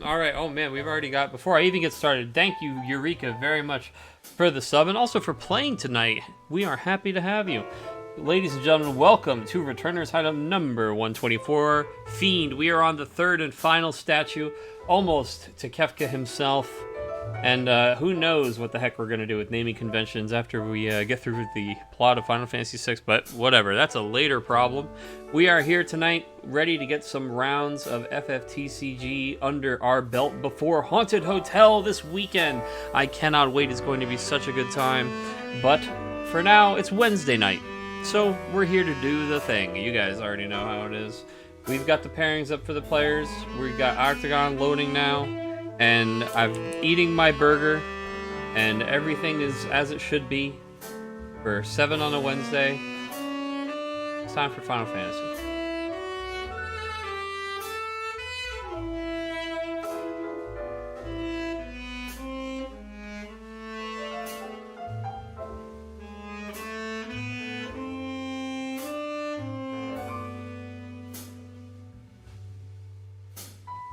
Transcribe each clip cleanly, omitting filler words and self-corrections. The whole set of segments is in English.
All right. Oh man, we've already got. Before I even get started, thank you, Eureka, very much for the sub and also for playing tonight. We are happy to have you, ladies and gentlemen. Welcome to Returners Hideout number 124, Fiend. We are on the third and final statue, almost to Kefka himself. And who knows what the heck we're going to do with naming conventions after we get through the plot of Final Fantasy VI, but whatever, that's a later problem. We are here tonight, ready to get some rounds of FFTCG under our belt before Haunted Hotel this weekend. I cannot wait, it's going to be such a good time. But for now, it's Wednesday night, so we're here to do the thing. You guys already know how it is. We've got the pairings up for the players, we've got Octagon loading now. And I'm eating my burger, and everything is as it should be for 7 on a Wednesday. It's time for Final Fantasy.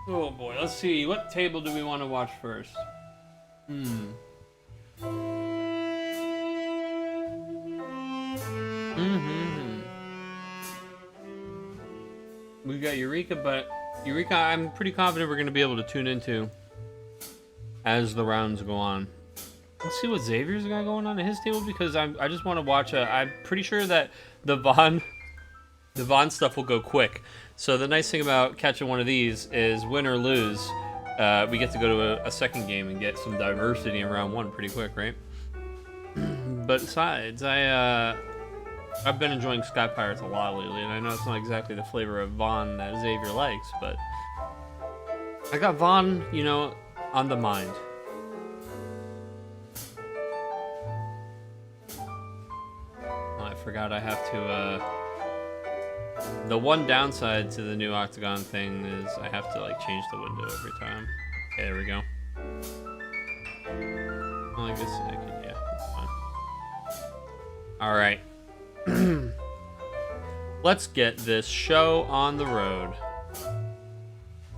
Oh boy, let's see. What table do we want to watch first? We've got Eureka, but Eureka I'm pretty confident we're going to be able to tune into as the rounds go on. Let's see what Xavier's got going on at his table, because I just want to watch I'm pretty sure that the Vaughn stuff will go quick. So the nice thing about catching one of these is win or lose, we get to go to a second game and get some diversity in round one pretty quick, right? But besides, I've been enjoying Sky Pirates a lot lately, and I know it's not exactly the flavor of Vaughn that Xavier likes, but I got Vaughn, you know, on the mind. Oh, I forgot I have to, the one downside to the new Octagon thing is I have to like change the window every time. Okay, there we go. Well, I guess I can, yeah, that's fine. Alright. Let's get this show on the road.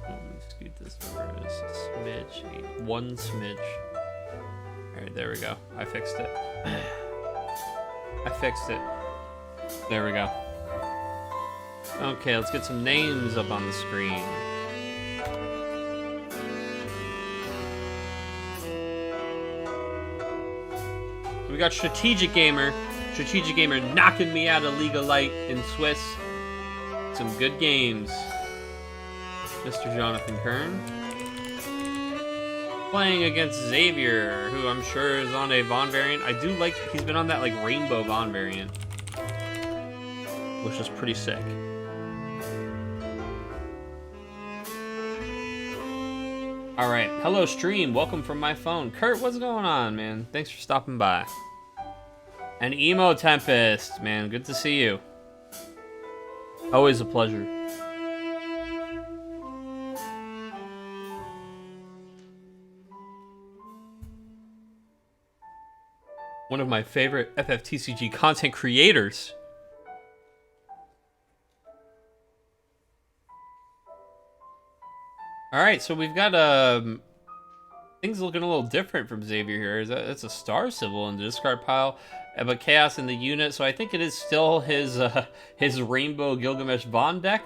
Let me scoot this over just a smidge. One smidge. Alright, there we go. I fixed it. I fixed it. There we go. Okay, let's get some names up on the screen. We got Strategic Gamer knocking me out of League of Light in Swiss. Some good games. Mr. Jonathan Kern. Playing against Xavier, who I'm sure is on a Vaughn variant. I do like, he's been on that like Rainbow Vaughn variant, which is pretty sick. Alright, hello stream, welcome from my phone. Kurt, what's going on, man? Thanks for stopping by. And Emo Tempest, man, good to see you. Always a pleasure. One of my favorite FFTCG content creators. All right, so we've got things looking a little different from Xavier here. It's a star symbol in the discard pile, but chaos in the unit. So I think it is still his Rainbow Gilgamesh Vaughn deck,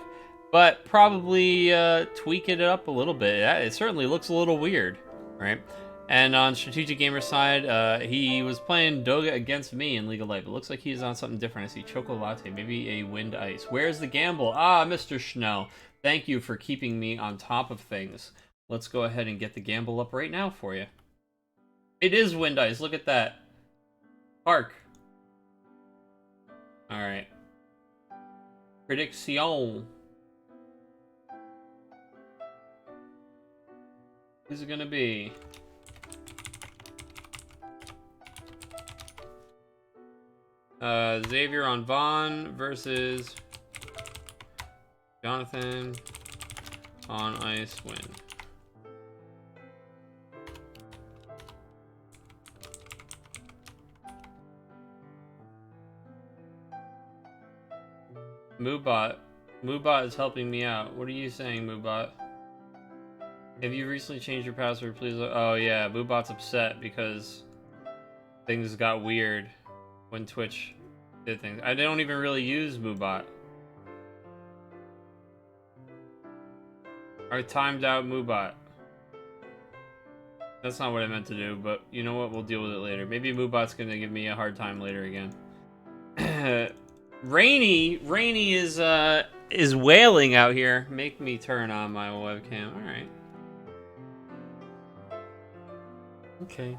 but probably tweaking it up a little bit. It certainly looks a little weird, right? And on Strategic Gamer's side, he was playing Doga against me in League of Light, but looks like he's on something different. I see Choco Latte, maybe a Wind Ice. Where's the gamble? Ah, Mr. Schnell. Thank you for keeping me on top of things. Let's go ahead and get the gamble up right now for you. It is Wind Ice. Look at that. Hark. Alright. Prediction. Who's it gonna be? Xavier on Vaughn versus Jonathan on Ice Wind. Moobot is helping me out. What are you saying, Moobot? Have you recently changed your password, please? Oh yeah, Boobot's upset because things got weird when Twitch did things. I don't even really use Boobot. I timed out Moobot. That's not what I meant to do, but you know what? We'll deal with it later. Maybe Moobot's gonna give me a hard time later again. Rainy is wailing out here. Make me turn on my webcam. All right. Okay.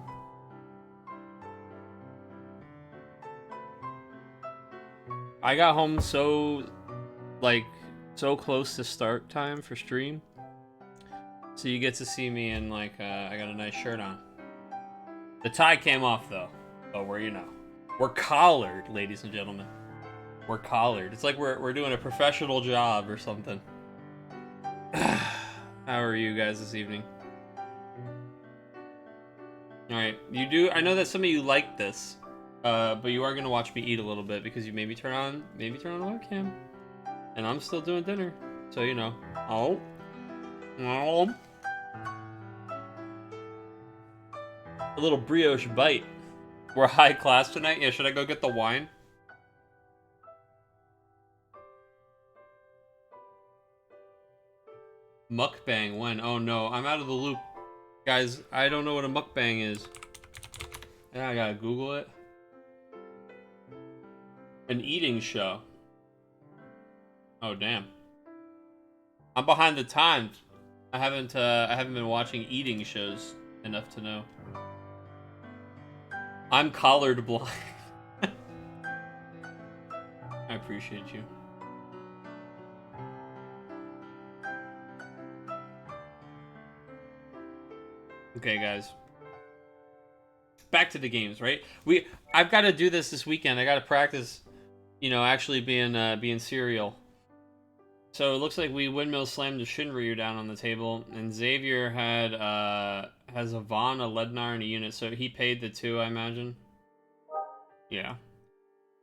I got home so close to start time for stream. So you get to see me in I got a nice shirt on. The tie came off though. So we're collared, ladies and gentlemen. We're collared. It's like we're doing a professional job or something. How are you guys this evening? Alright, I know that some of you like this, but you are gonna watch me eat a little bit because you maybe turn on the webcam. And I'm still doing dinner. So you know. Oh. A little brioche bite. We're high class tonight. Yeah, should I go get the wine? Mukbang when? Oh no, I'm out of the loop. Guys, I don't know what a mukbang is. Yeah, I gotta Google it. An eating show. Oh damn. I'm behind the times. I haven't been watching eating shows enough to know. I'm collared blind. I appreciate you. Okay, guys. Back to the games, right? I've got to do this weekend. I got to practice, actually being serial. So it looks like we windmill slammed the Shinryu down on the table, and Xavier has a Vaughn, a Lednar, and a unit, so he paid the 2, I imagine. Yeah.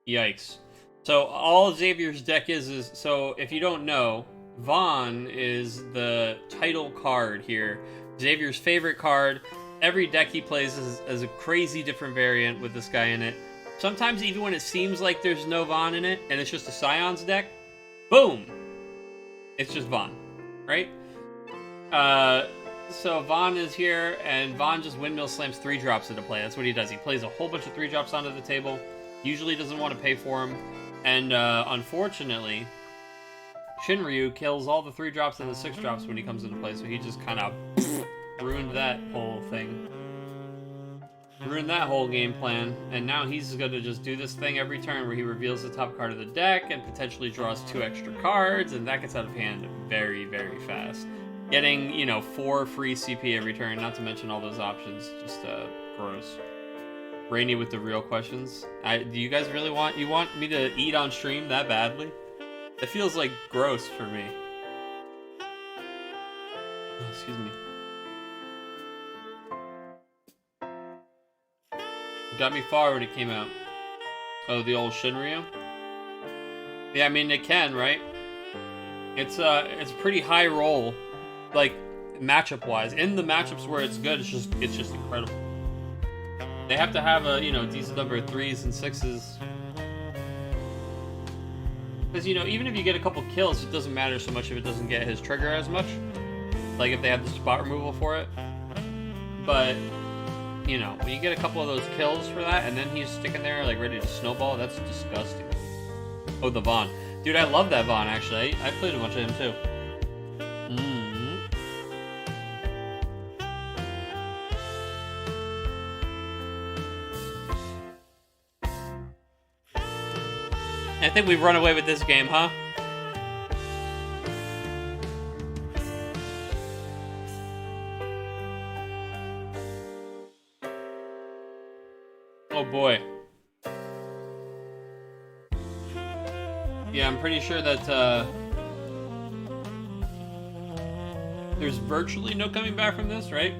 Yikes. So all Xavier's deck is so if you don't know, Vaughn is the title card here. Xavier's favorite card. Every deck he plays is a crazy different variant with this guy in it. Sometimes even when it seems like there's no Vaughn in it, and it's just a Scions deck, boom! It's just Vaughn, right? So Vaughn is here, and Vaughn just windmill slams 3-drops into play. That's what he does. He plays a whole bunch of 3-drops onto the table. Usually doesn't want to pay for them. And unfortunately, Shinryu kills all the 3-drops and the 6-drops when he comes into play. So he just kind of ruined that whole thing. Ruined that whole game plan. And now he's going to just do this thing every turn where he reveals the top card of the deck and potentially draws 2 extra cards. And that gets out of hand very, very fast. Getting, 4 free CP every turn, not to mention all those options. Just gross. Rainy with the real questions. Do you guys really want me to eat on stream that badly? It feels like gross for me. Oh, excuse me. Got me far when it came out. Oh, the old Shinryu? Yeah, I mean, it can, right? It's a pretty high roll, like, matchup-wise. In the matchups where it's good, it's just incredible. They have to have a, decent number of 3s and 6s. Because, even if you get a couple kills, it doesn't matter so much if it doesn't get his trigger as much. Like, if they have the spot removal for it. But, when you get a couple of those kills for that, and then he's sticking there, like, ready to snowball, that's disgusting. Oh, the Vaughn. Dude, I love that Vaughn, actually. I played a bunch of him, too. I think we've run away with this game, huh? Oh boy. Yeah, I'm pretty sure that there's virtually no coming back from this, right?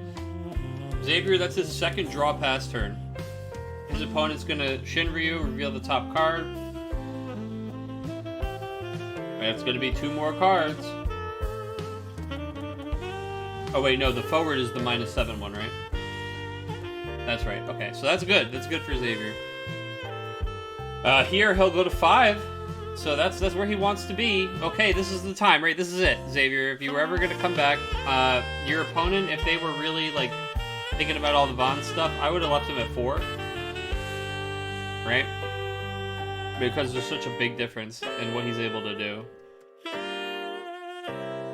Xavier, that's his second draw pass turn. His opponent's gonna Shinryu, reveal the top card. It's gonna be 2 more cards. Oh wait, no, the forward is the -7 one, right? That's right. Okay, so that's good. That's good for Xavier. Here he'll go to 5. So that's where he wants to be. Okay, this is the time, right? This is it, Xavier. If you were ever gonna come back, your opponent, if they were really like thinking about all the Bond stuff, I would have left him at 4. Right? Because there's such a big difference in what he's able to do.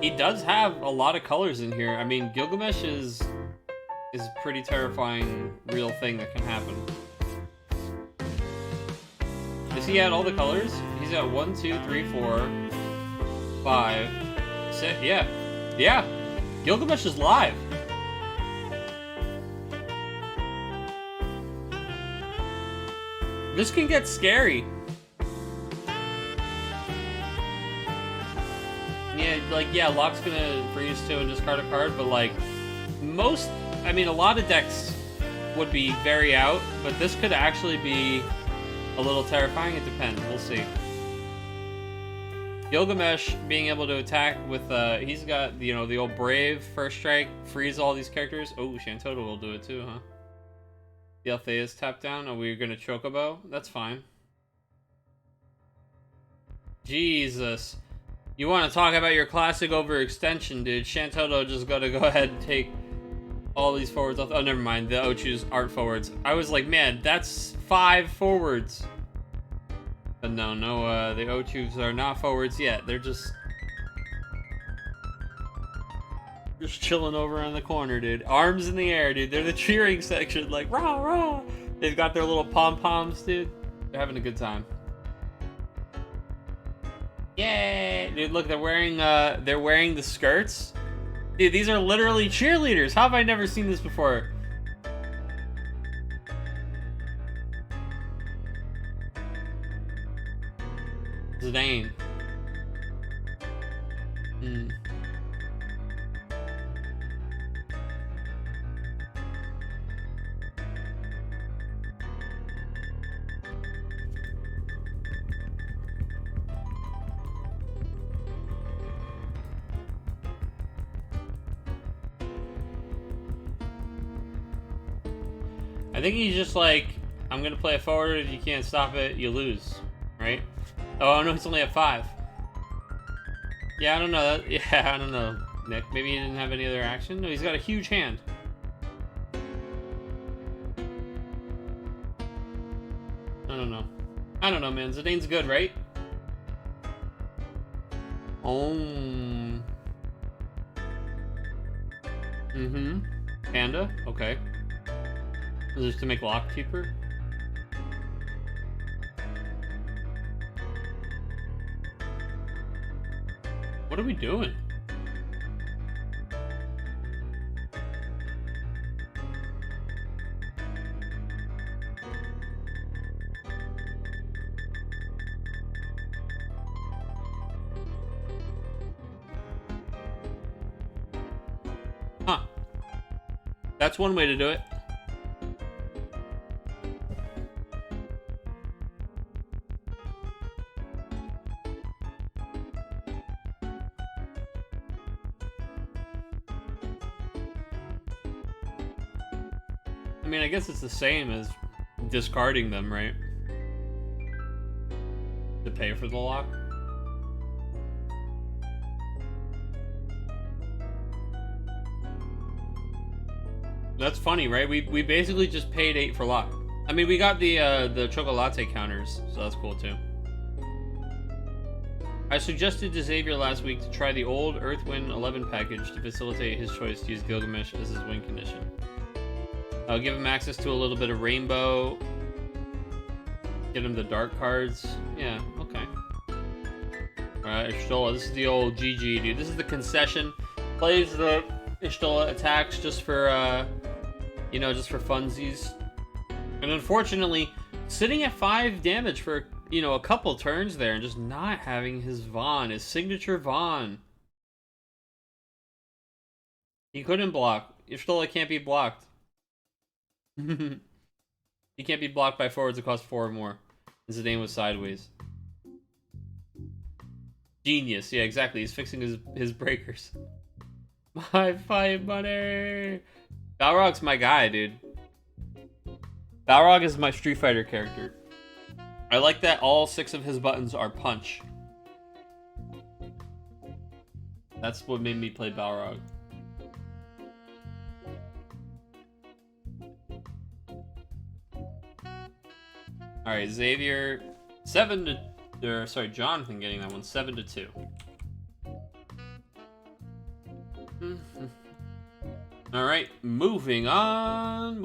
He does have a lot of colors in here. I mean, Gilgamesh is a pretty terrifying real thing that can happen. Does he add all the colors? He's got 1, 2, 3, 4, 5, 6. Yeah. Yeah. Gilgamesh is live. This can get scary. Yeah, like, yeah, Locke's gonna freeze too and discard a card, but like, I mean, a lot of decks would be very out, but this could actually be a little terrifying. It depends. We'll see. Gilgamesh being able to attack with, he's got, you know, the old Brave, First Strike, freeze all these characters. Oh, Shantoto will do it too, huh? The Althea's tapped down. Are we gonna Chocobo? That's fine. Jesus. You want to talk about your classic overextension, dude. Shantoto just gotta go ahead and take all these forwards off. Oh, never mind. The Ochu's aren't forwards. I was like, man, that's 5 forwards. But no, the Ochu's are not forwards yet. They're just chilling over in the corner, dude. Arms in the air, dude. They're the cheering section, like, rah, rah. They've got their little pom-poms, dude. They're having a good time. Yay! Dude, look, they're wearing the skirts. Dude, these are literally cheerleaders. How have I never seen this before? Zidane. I think he's just like, I'm gonna play a forward. If you can't stop it, you lose, right? Oh no, he's only at 5. Yeah, I don't know. Yeah, I don't know, Nick. Maybe he didn't have any other action. No, he's got a huge hand. I don't know. I don't know, man. Zidane's good, right? Panda. Okay. Is this to make Locke cheaper? What are we doing? Huh. That's one way to do it. I mean, I guess it's the same as discarding them, right? To pay for the lock. That's funny, right? We basically just paid 8 for lock. I mean, we got the Chocolate counters, so that's cool too. I suggested to Xavier last week to try the old Earthwind 11 package to facilitate his choice to use Gilgamesh as his win condition. I'll give him access to a little bit of rainbow. Get him the dark cards. Yeah, okay. Alright, Ishtola. This is the old GG, dude. This is the concession. Plays the Ishtola attacks just for, you know, just for funsies. And unfortunately, sitting at 5 damage for, you know, a couple turns there and just not having his Vaughn, his signature Vaughn. He couldn't block. Ishtola can't be blocked. He can't be blocked by forwards that cost 4 or more. Zidane was sideways. Genius. Yeah, exactly. He's fixing his breakers. My fight money. Balrog's my guy, dude. Balrog is my Street Fighter character. I like that all 6 of his buttons are punch. That's what made me play Balrog. Alright, Xavier, Jonathan getting that one, 7-2. Alright, moving on.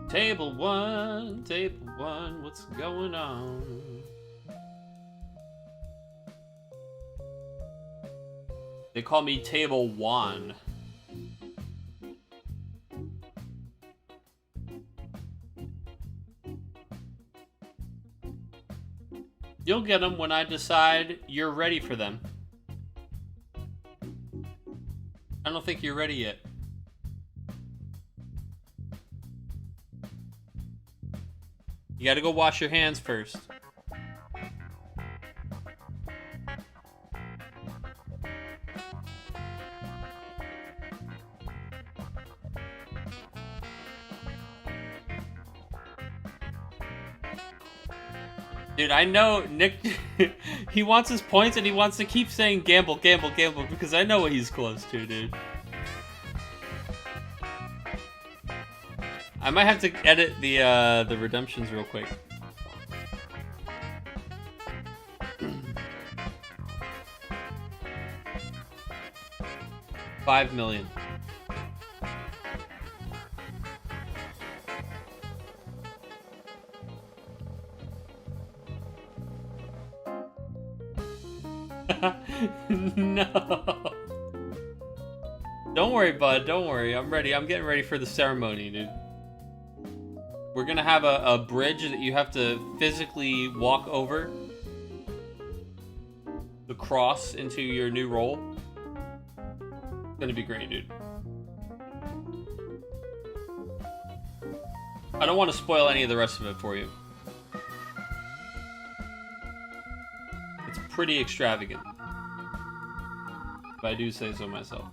Table one, what's going on? They call me Table 1. You'll get them when I decide you're ready for them. I don't think you're ready yet. You gotta go wash your hands first. Dude, I know Nick, he wants his points and he wants to keep saying gamble, gamble, gamble, because I know what he's close to, dude. I might have to edit the redemptions real quick. $5 million. No. Don't worry, bud. Don't worry. I'm ready. I'm getting ready for the ceremony, dude. We're gonna have a bridge that you have to physically walk over the cross into your new role. It's gonna be great, dude. I don't want to spoil any of the rest of it for you. It's pretty extravagant, if I do say so myself.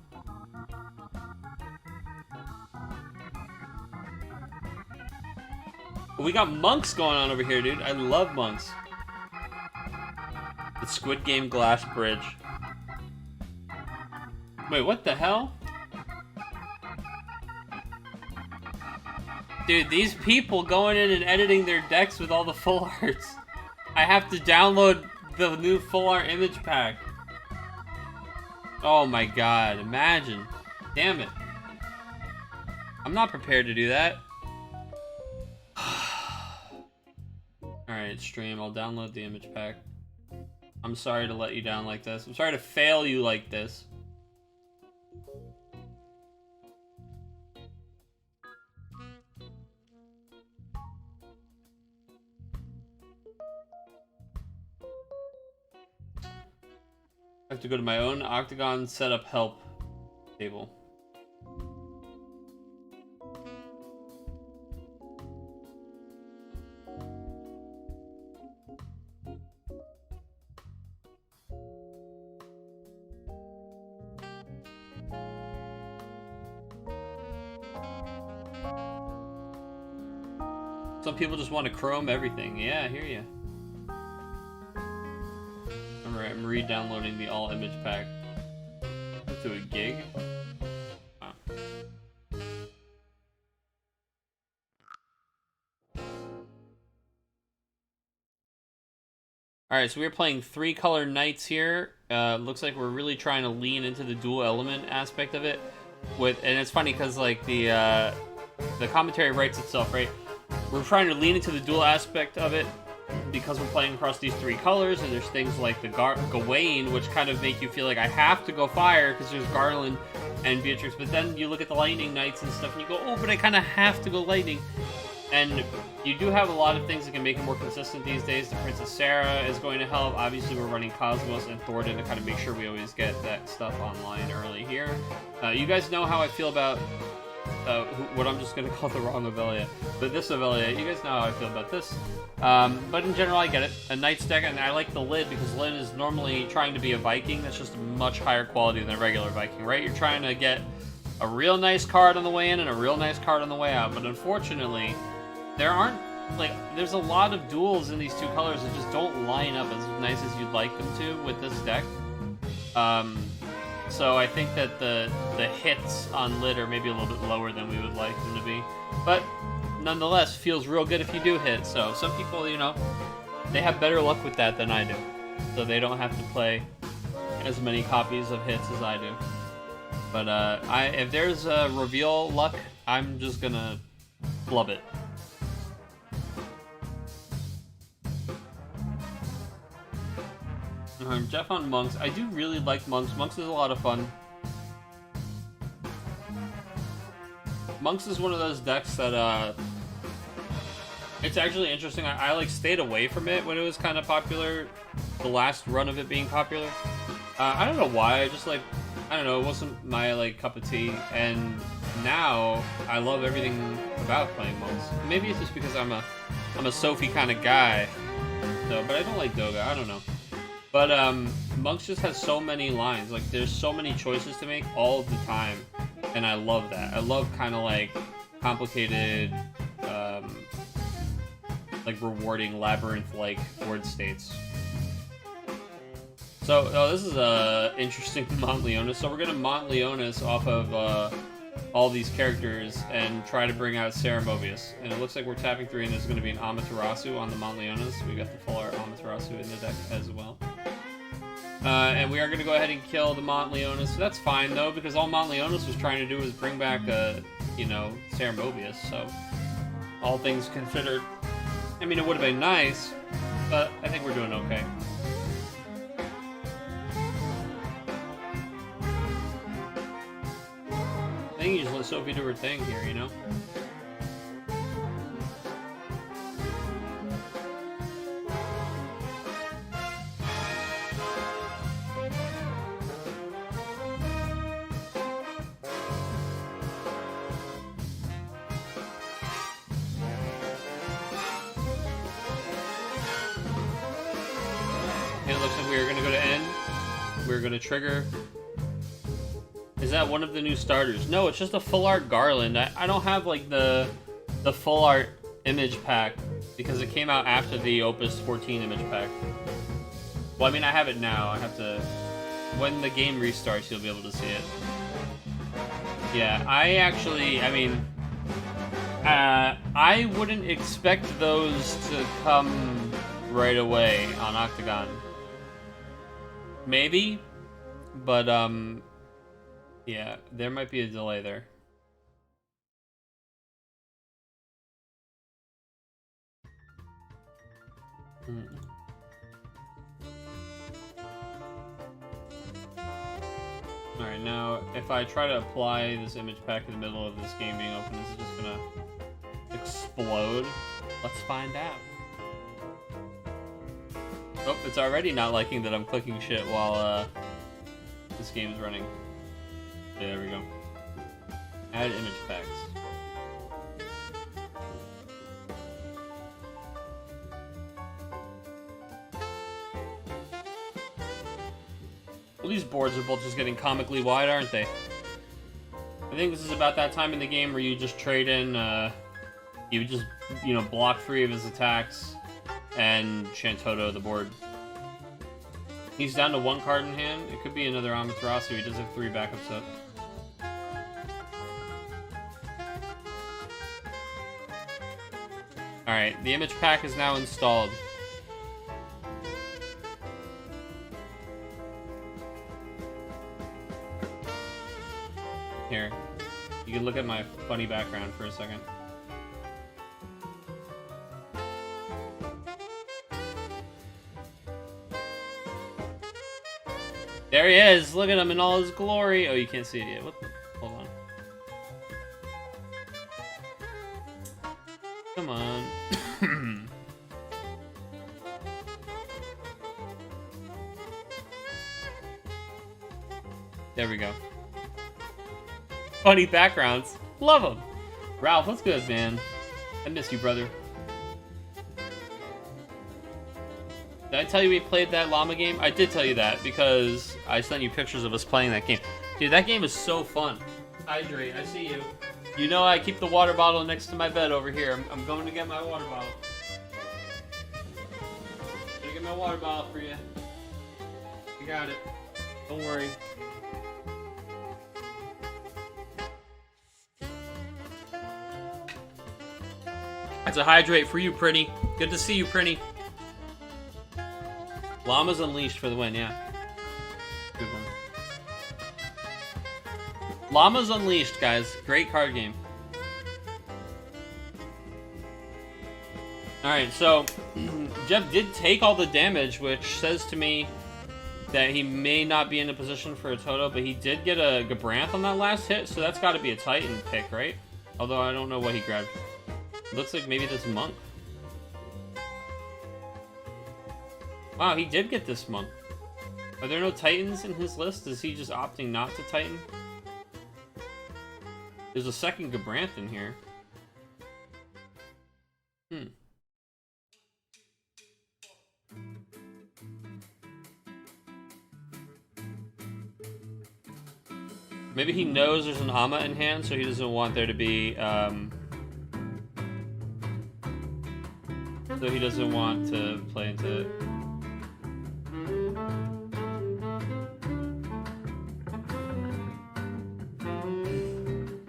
We got monks going on over here, dude. I love monks. The Squid Game glass bridge. Wait, what the hell? Dude, these people going in and editing their decks with all the full arts. I have to download the new full art image pack. Oh my god, imagine. Damn it. I'm not prepared to do that. Alright, stream, I'll download the image pack. I'm sorry to let you down like this. I'm sorry to fail you like this. I have to go to my own Octagon setup help table. Some people just want to chrome everything. Yeah, I hear ya. Alright, I'm re-downloading the all image pack. To a gig? Wow. Alright, so we're playing 3-color knights here. Looks like we're really trying to lean into the dual element aspect of it. And it's funny because like the commentary writes itself, right? We're trying to lean into the dual aspect of it because we're playing across these 3 colors, and there's things like the Gawain, which kind of make you feel like I have to go fire because there's Garland and Beatrix, but then you look at the Lightning Knights and stuff and you go, oh, but I kind of have to go Lightning. And you do have a lot of things that can make it more consistent these days. The Princess Sarah is going to help. Obviously, we're running Cosmos and Thornton to kind of make sure we always get that stuff online early here. You guys know how I feel about what I'm just gonna call the wrong Avelia. But this Avelia, you guys know how I feel about this. But in general, I get it. A Knight's deck, and I like the Lid because Lid is normally trying to be a Viking. That's just a much higher quality than a regular Viking, right? You're trying to get a real nice card on the way in and a real nice card on the way out. But unfortunately, there's a lot of duels in these two colors that just don't line up as nice as you'd like them to with this deck. So I think that the hits on Lid are maybe a little bit lower than we would like them to be. But nonetheless, feels real good if you do hit. So some people, you know, they have better luck with that than I do. So they don't have to play as many copies of hits as I do. But if there's a reveal luck, I'm just gonna flub it. Jeff on Monks. I do really like Monks. Monks is a lot of fun. Monks is one of those decks that, it's actually interesting. I like stayed away from it when it was kind of popular. The last run of it being popular. I don't know why. I don't know. It wasn't my, like, cup of tea. And now I love everything about playing Monks. Maybe it's just because I'm a Sophie kind of guy. So, but I don't like Doga. I don't know. But Monks just has so many lines. Like, there's so many choices to make all the time, and I love that. I love kind of like complicated, like rewarding labyrinth-like board states. So this is a interesting Mont Leonis. So we're gonna Mont Leonis off of all these characters and try to bring out Sarah Mobius. And it looks like we're tapping 3, and there's going to be an Amaterasu on the Mont Leonis. We got the full art Amaterasu in the deck as well. And we are going to go ahead and kill the Mont Leonis. So that's fine, though, because all Mont Leonis was trying to do was bring back, you know, Sarah Mobius. So, all things considered, I mean, it would have been nice, but I think we're doing okay. I think you just let Sophie do her thing here, you know? And it looks like we're gonna go to end. We're gonna trigger. Is that one of the new starters? No, it's just a full art Garland. I don't have like the full art image pack because it came out after the Opus 14 image pack. Well, I mean, I have it now. I have to. When the game restarts, you'll be able to see it. Yeah, I mean, I wouldn't expect those to come right away on Octagon. Maybe, but yeah, there might be a delay there. Alright, now, if I try to apply this image pack in the middle of this game being open, is it just gonna explode? Let's find out. Oh, it's already not liking that I'm clicking shit while this game's running. Yeah, there we go. Add image packs. Well, these boards are both just getting comically wide, aren't they? I think this is about that time in the game where you just trade in, you just, you know, block 3 of his attacks and Shantoto the board. He's down to 1 card in hand. It could be another Amaterasu. He does have 3 backups up. Alright, the image pack is now installed. Here, you can look at my funny background for a second. There he is! Look at him in all his glory! Oh, you can't see it yet. What the? Hold on. Come on. There we go. Funny backgrounds. Love him. Ralph, what's good, man? I miss you, brother. Did I tell you we played that llama game? I did tell you that because I sent you pictures of us playing that game. Dude, that game is so fun. Hydrate, I see you. You know I keep the water bottle next to my bed over here. I'm going to get my water bottle. Gonna get my water bottle for you. You got it. Don't worry. That's a hydrate for you, Pretty. Good to see you, Pretty. Llamas Unleashed for the win, yeah. Good one. Llamas Unleashed, guys. Great card game. Alright, so Jeff did take all the damage, which says to me that he may not be in a position for a Toto, but he did get a Gabranth on that last hit, so that's got to be a Titan pick, right? Although I don't know what he grabbed. Looks like maybe this Monk. Wow, he did get this Monk. Are there no Titans in his list? Is he just opting not to Titan? There's a second Gabranth in here. Maybe he knows there's an Ama in hand, so he doesn't want there to be, so he doesn't want to play into it.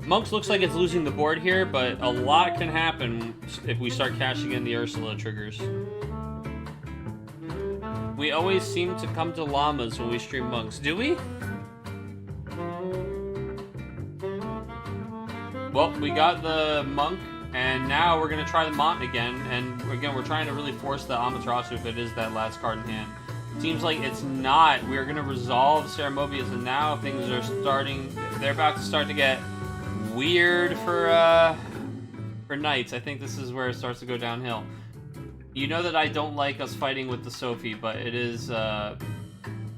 Monks looks like it's losing the board here, but a lot can happen if we start cashing in the Ursula triggers. We always seem to come to llamas when we stream monks. Do we? Well, we got the monk, and now we're going to try the Mont again. And again, we're trying to really force the Amaterasu if it is that last card in hand. Seems like it's not. We're going to resolve Ceramobius, and now things are starting... They're about to start to get weird for Knights. I think this is where it starts to go downhill. You know that I don't like us fighting with the Sophie, but it is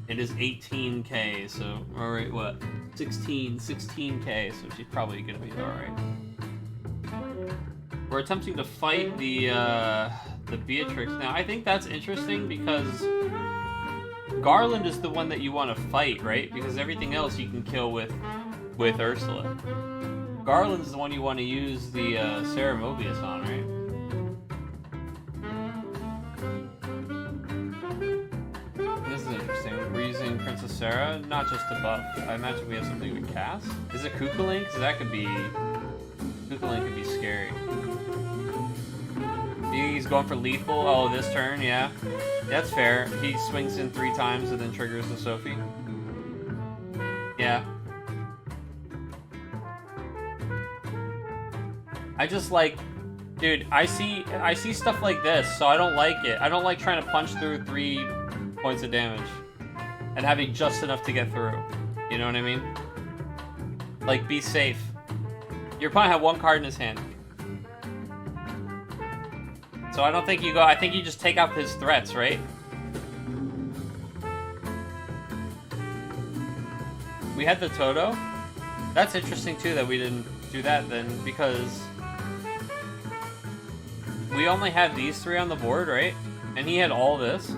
18k, so... Alright, what? 16k, so she's probably gonna be alright. We're attempting to fight the Beatrix now. I think that's interesting because Garland is the one that you want to fight, right? Because everything else you can kill with Ursula. Garland is the one you want to use the Ceramobius on, right? This is interesting. We're using Princess Sarah, not just to buff. I imagine we have something we cast. Is it Kukulink? Because that could be... Kukulink could be scary. He's going for lethal. Oh, this turn, yeah. That's fair. He swings in 3 times and then triggers the Sophie. Yeah. I just like... Dude, I see stuff like this, so I don't like it. I don't like trying to punch through 3 points of damage and having just enough to get through. You know what I mean? Like, be safe. Your opponent had 1 card in his hand. So I don't think you go... I think you just take out his threats, right? We had the Toto. That's interesting, too, that we didn't do that then, because... We only had these 3 on the board, right? And he had all this.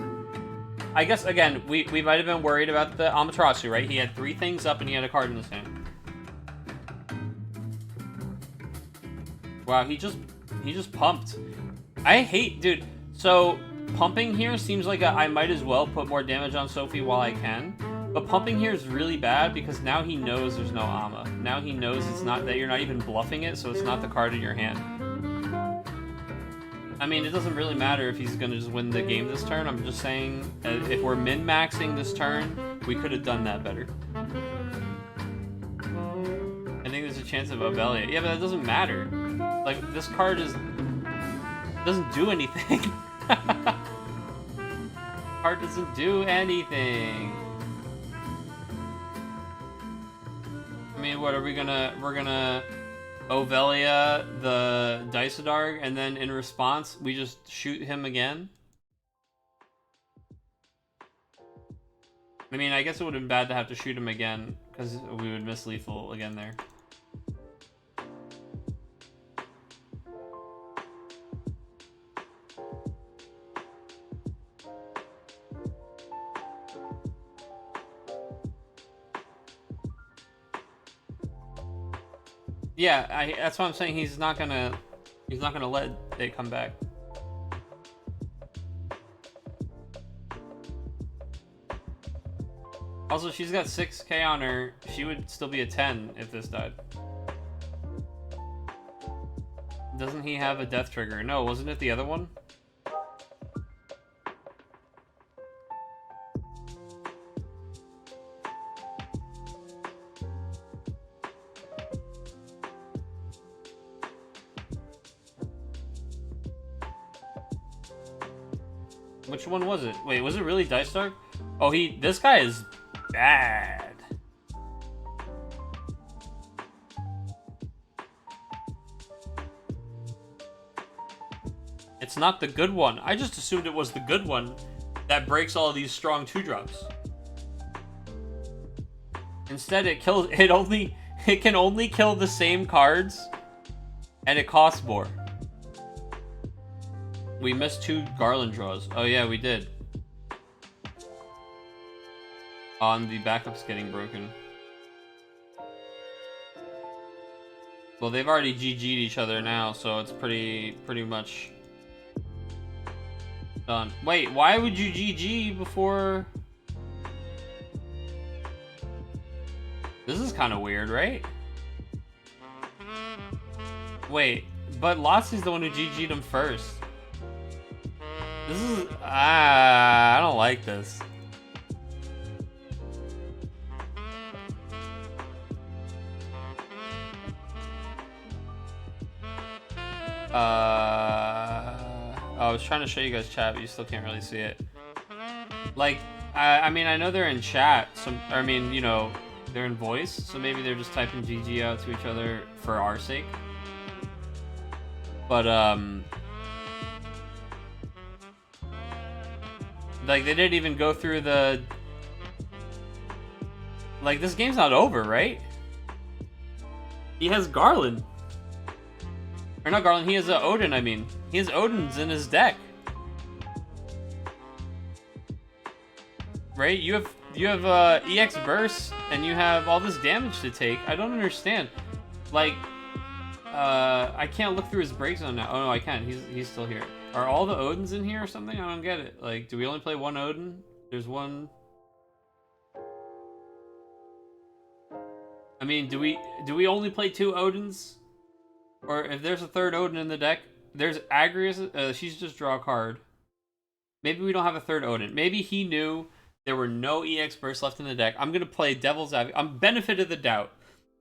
I guess, again, we might have been worried about the Amaterasu, right? He had 3 things up and he had a card in his hand. Wow, he just pumped. I hate, dude. So pumping here seems like I might as well put more damage on Sophie while I can. But pumping here is really bad because now he knows there's no Ama. Now he knows it's not that you're not even bluffing it, so it's not the card in your hand. I mean, it doesn't really matter if he's gonna just win the game this turn. I'm just saying, if we're min-maxing this turn, we could have done that better. I think there's a chance of Obelia. Yeah, but that doesn't matter. Like, this card doesn't do anything. Card doesn't do anything. I mean, what are we gonna... We're gonna... Ovelia the Dysodarg, and then in response, we just shoot him again? I mean, I guess it would have been bad to have to shoot him again, because we would miss lethal again there. Yeah, that's what I'm saying. He's not gonna let it come back. Also, she's got 6K on her. She would still be a 10 if this died. Doesn't he have a death trigger? No, wasn't it the other one? Which one was it? Wait, was it really Dice Dark? Oh, this guy is bad. It's not the good one. I just assumed it was the good one that breaks all of these strong 2-drops. Instead, it can only kill the same cards, and it costs more. We missed 2 Garland draws. Oh yeah, we did. On the backups getting broken. Well, they've already GG'd each other now, so it's pretty much done. Wait, why would you GG before? This is kind of weird, right? Wait, but Lottsy's the one who GG'd him first. This is... I don't like this. I was trying to show you guys chat, but you still can't really see it. Like, I mean, I know they're in chat, so, I mean, you know, they're in voice, so maybe they're just typing GG out to each other for our sake. But, like, they didn't even go through the... Like, this game's not over, right? He has Garland. Or not Garland, he has Odin, I mean. He has Odin's in his deck. Right? You have EX Burst, and you have all this damage to take. I don't understand. Like, I can't look through his break zone now. Oh no, I can. He's still here. Are all the Odins in here or something? I don't get it. Like, do we only play one Odin? There's one... I mean, do we only play 2 Odins? Or if there's a 3rd Odin in the deck, there's Agrius. She's just draw a card. Maybe we don't have a 3rd Odin. Maybe he knew there were no EX bursts left in the deck. I'm gonna play Devil's Advocate. I'm benefit of the doubt.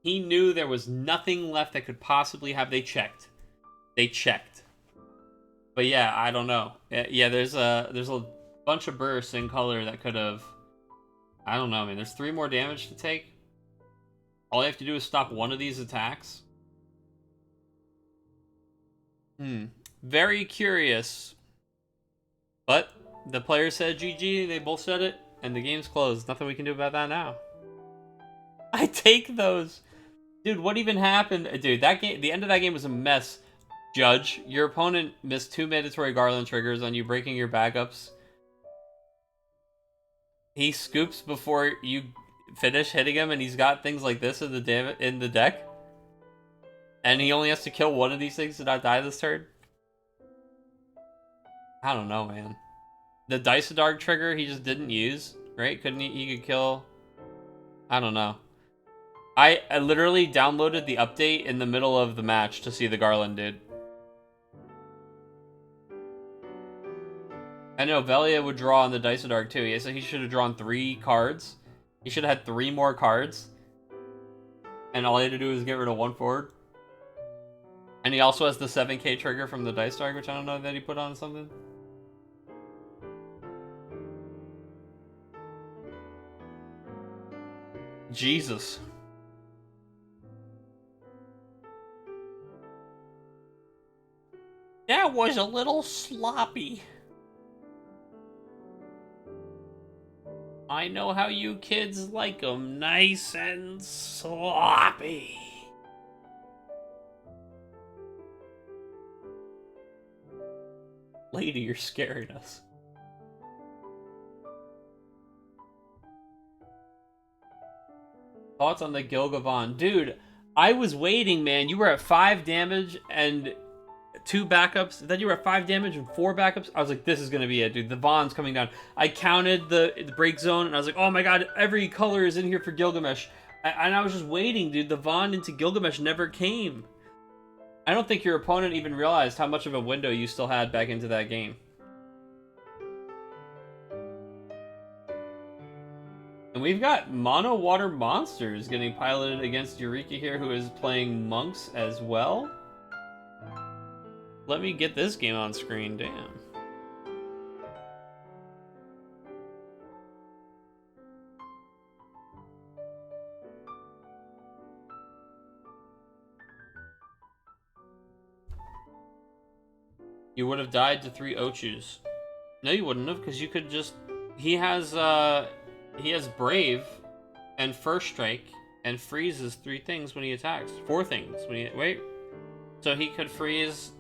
He knew there was nothing left that could possibly have. They checked. But yeah, I don't know. Yeah, there's a bunch of bursts in color that could have. I don't know, man. There's 3 more damage to take. All you have to do is stop one of these attacks. Very curious. But the player said GG, they both said it, and the game's closed. Nothing we can do about that now. I take those. Dude, what even happened? Dude, that game, the end of that game was a mess. Judge, your opponent missed 2 mandatory Garland triggers on you breaking your backups. He scoops before you finish hitting him, and he's got things like this in the deck. And he only has to kill one of these things to not die this turn? I don't know, man. The Dice Dark trigger he just didn't use, right? Couldn't he could kill... I don't know. I literally downloaded the update in the middle of the match to see the Garland dude. I know, Velia would draw on the Dice Dark too. Yeah, so he should have drawn 3 cards. He should have had 3 more cards. And all he had to do was get rid of 1 forward. And he also has the 7K trigger from the Dice Dark, which I don't know that he put on something. Jesus. That was a little sloppy. I know how you kids like 'em, nice and sloppy. Lady, you're scaring us. Thoughts on the Gilgavon? Dude, I was waiting, man. You were at 5 damage and 2 backups. Then you were at 5 damage and 4 backups. I was like, this is going to be it, dude. The Von's coming down. I counted the break zone, and I was like, oh my god, every color is in here for Gilgamesh. And I was just waiting, dude. The Von into Gilgamesh never came. I don't think your opponent even realized how much of a window you still had back into that game. And we've got Mono Water Monsters getting piloted against Eureka here, who is playing Monks as well. Let me get this game on screen, damn. You would have died to 3 Ochus. No, you wouldn't have, because you could just... He has Brave and First Strike and freezes 3 things when he attacks. 4 things when he... Wait. So he could freeze...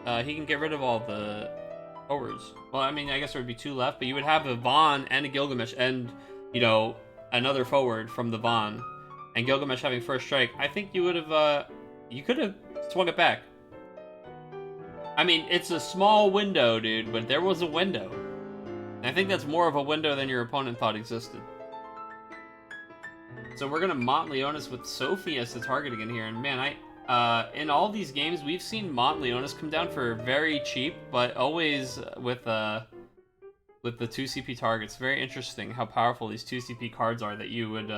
he can get rid of all the forwards. Well, I mean, I guess there would be 2 left, but you would have a Von and a Gilgamesh and, you know, another forward from the Von. And Gilgamesh having First Strike. I think you would have, you could have swung it back. I mean, it's a small window, dude, but there was a window. And I think that's more of a window than your opponent thought existed. So we're gonna Mont Leonis with Sophie as the target again here, and man, in all these games, we've seen Mont Leonis come down for very cheap, but always with the 2 CP targets. Very interesting how powerful these 2 CP cards are that you would,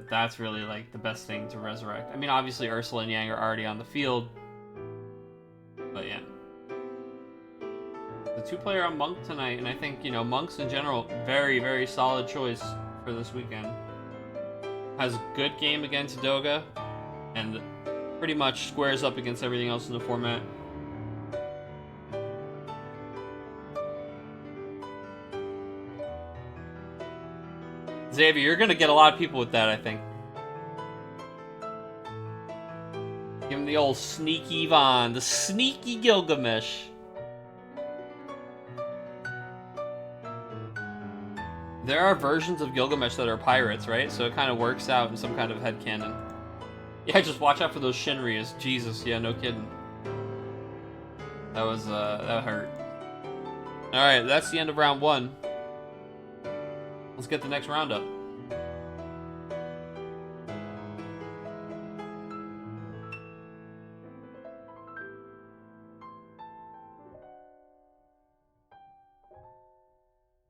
that's really like the best thing to resurrect. I mean, obviously Ursula and Yang are already on the field, but yeah. The 2-player on Monk tonight, and I think, you know, Monks in general, very, very solid choice for this weekend. Has a good game against Doga, and pretty much squares up against everything else in the format. Xavier, you're gonna get a lot of people with that, I think. Give him the old sneaky Von, the sneaky Gilgamesh. There are versions of Gilgamesh that are pirates, right? So it kind of works out in some kind of headcanon. Yeah, just watch out for those Shinryas. Jesus, yeah, no kidding. That was, that hurt. Alright, that's the end of round 1. Let's get the next round up.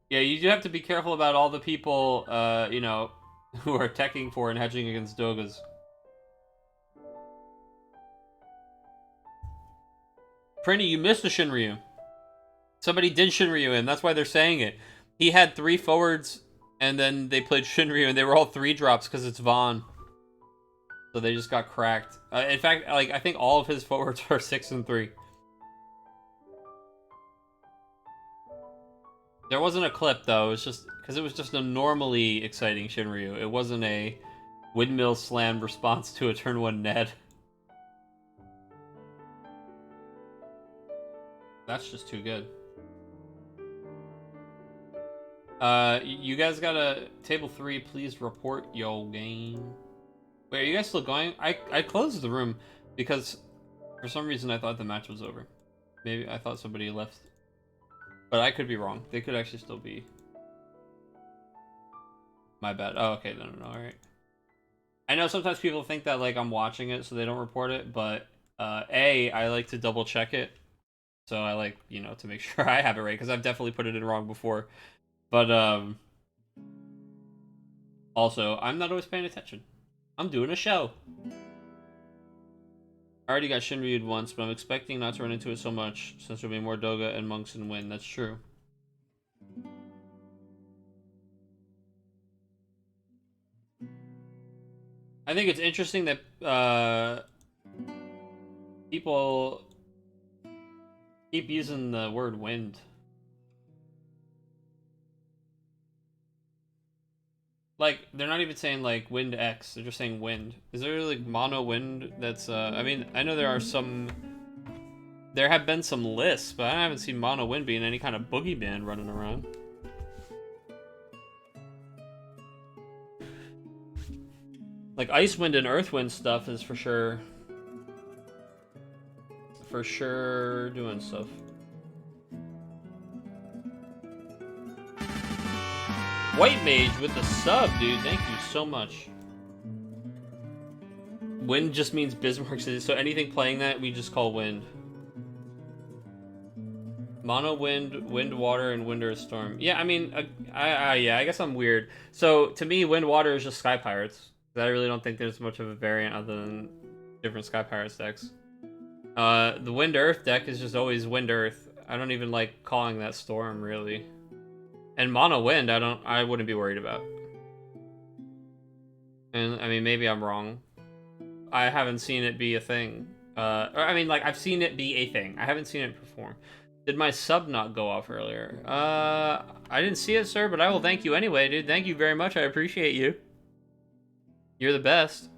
Yeah, you do have to be careful about all the people, you know, who are teching for and hedging against Dogas. Prinny, you missed a Shinryu. Somebody did Shinryu him, that's why they're saying it. He had 3 forwards, and then they played Shinryu, and they were all 3 drops because it's Von. So they just got cracked. In fact, like, I think all of his forwards are 6 and 3. There wasn't a clip, though. It was just because it was just a normally exciting Shinryu. It wasn't a windmill slam response to a turn 1 Ned. That's just too good. You guys got a table 3. Please report your game. Wait, are you guys still going? I closed the room because for some reason I thought the match was over. Maybe I thought somebody left. But I could be wrong. They could actually still be. My bad. Oh, okay. No, alright. I know sometimes people think that, like, I'm watching it so they don't report it, but, I like to double check it. So I like, you know, to make sure I have it right, because I've definitely put it in wrong before. But, also, I'm not always paying attention. I'm doing a show. I already got Shinryu'd once, but I'm expecting not to run into it so much, since there'll be more Doga and Monks and Win. That's true. I think it's interesting that, people keep using the word wind. Like, they're not even saying, like, wind X, they're just saying wind. Is there, like, mono wind that's, I mean, I know there are some... There have been some lists, but I haven't seen mono wind being any kind of boogie band running around. Like Ice Wind and Earth Wind stuff is for sure doing stuff. White Mage with the sub, dude. Thank you so much. Wind just means Bismarck, so anything playing that we just call wind. Mono wind, wind water, and wind earth storm. Yeah, I mean, yeah, I guess I'm weird. So to me, wind water is just Sky Pirates. I really don't think there's much of a variant other than different Sky Pirates decks. The wind earth deck is just always wind earth. I don't even like calling that storm really. And mono wind, I wouldn't be worried about. And I mean, maybe I'm wrong. I haven't seen it be a thing. I mean, like, I've seen it be a thing. I haven't seen it perform. Did my sub not go off earlier? I didn't see it, sir, but I will thank you anyway, dude. Thank you very much. I appreciate you. You're the best.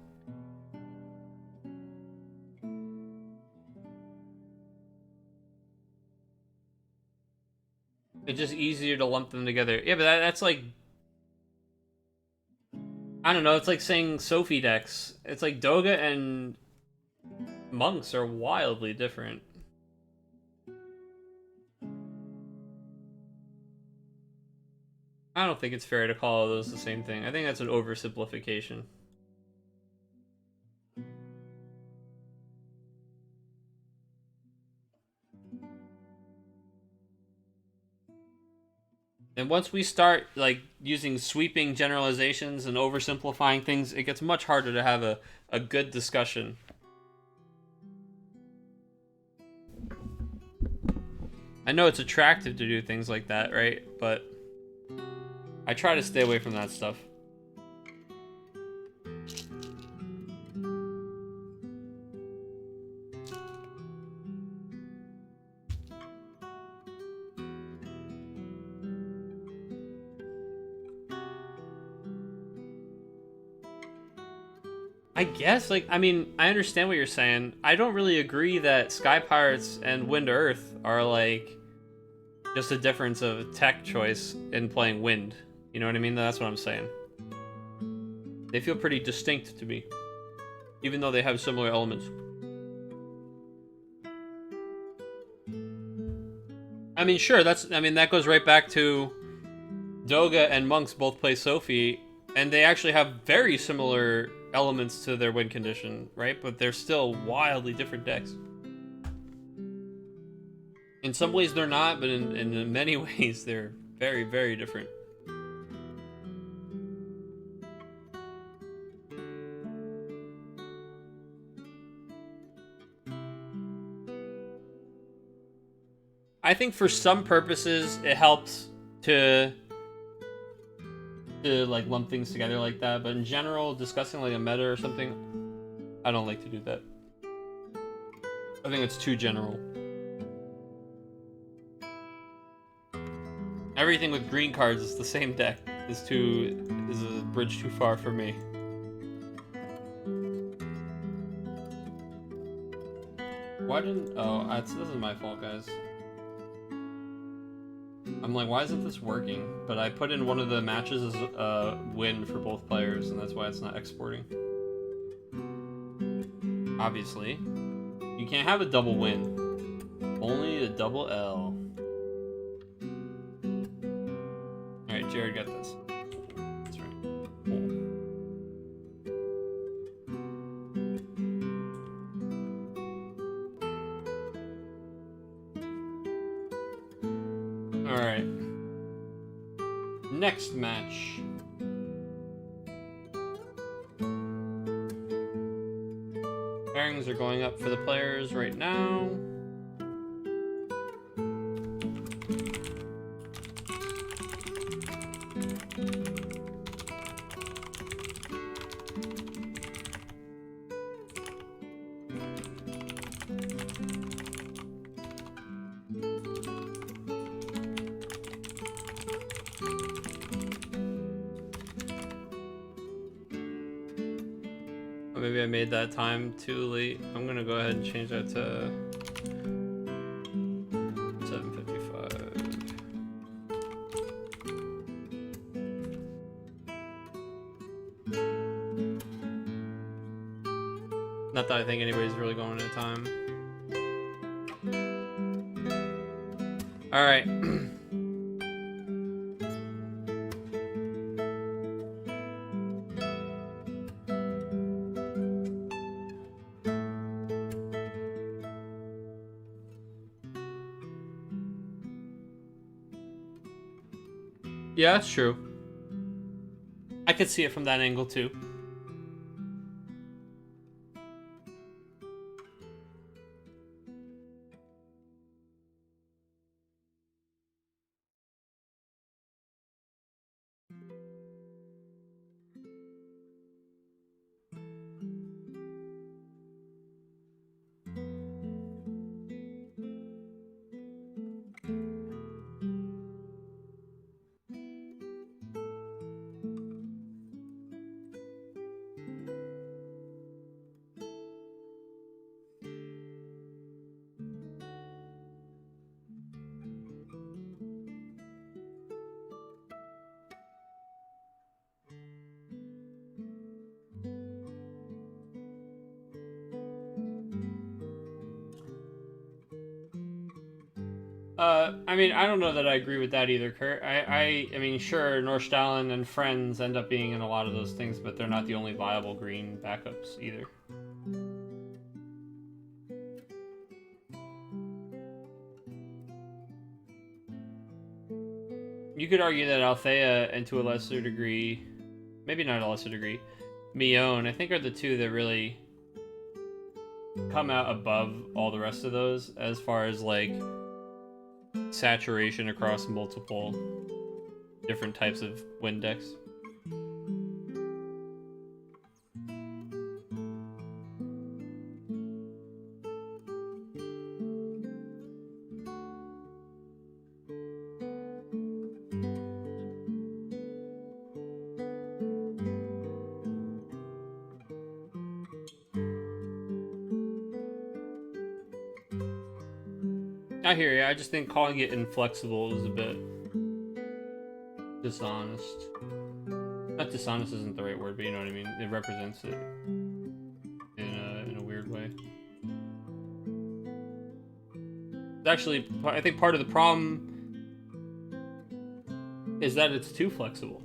It's just easier to lump them together. Yeah, but that's like... I don't know, it's like saying Sophie decks. It's like Doga and Monks are wildly different. I don't think it's fair to call those the same thing. I think that's an oversimplification. And once we start like using sweeping generalizations and oversimplifying things, it gets much harder to have a good discussion. I know it's attractive to do things like that, right? But I try to stay away from that stuff. I guess, like, I mean, I understand what you're saying. I don't really agree that Sky Pirates and Wind Earth are, like, just a difference of tech choice in playing Wind. You know what I mean? That's what I'm saying. They feel pretty distinct to me, even though they have similar elements. I mean, sure, that goes right back to Doga and Monks both play Sophie, and they actually have very similar elements to their win condition, right? But they're still wildly different decks. In some ways they're not, but in many ways they're very, very different. I think for some purposes it helps to like lump things together like that, but in general, discussing like a meta or something, I don't like to do that. I think it's too general. Everything with green cards is the same deck. Is a bridge too far for me. Why didn't... Oh, this is my fault, guys. I'm like, why isn't this working? But I put in one of the matches as a win for both players, and that's why it's not exporting. Obviously. You can't have a double win. Only a double L. Alright, Jared got this. That's right. Cool. Alright. Next match. Pairings are going up for the players right now. Maybe I made that time too late. I'm gonna go ahead and change that to 7:55. Not that I think anybody's really going into time. All right. Yeah, that's true. I could see it from that angle too. I mean, I don't know that I agree with that either, Kurt. I mean, sure, Norstalen and Friends end up being in a lot of those things, but they're not the only viable green backups either. You could argue that Althea, and to a lesser degree, maybe not a lesser degree, Mion, I think are the two that really come out above all the rest of those as far as, like, saturation across multiple different types of wind decks. I hear you. I just think calling it inflexible is a bit dishonest. Not dishonest isn't the right word, but you know what I mean. It represents it in a weird way. Actually, I think part of the problem is that it's too flexible.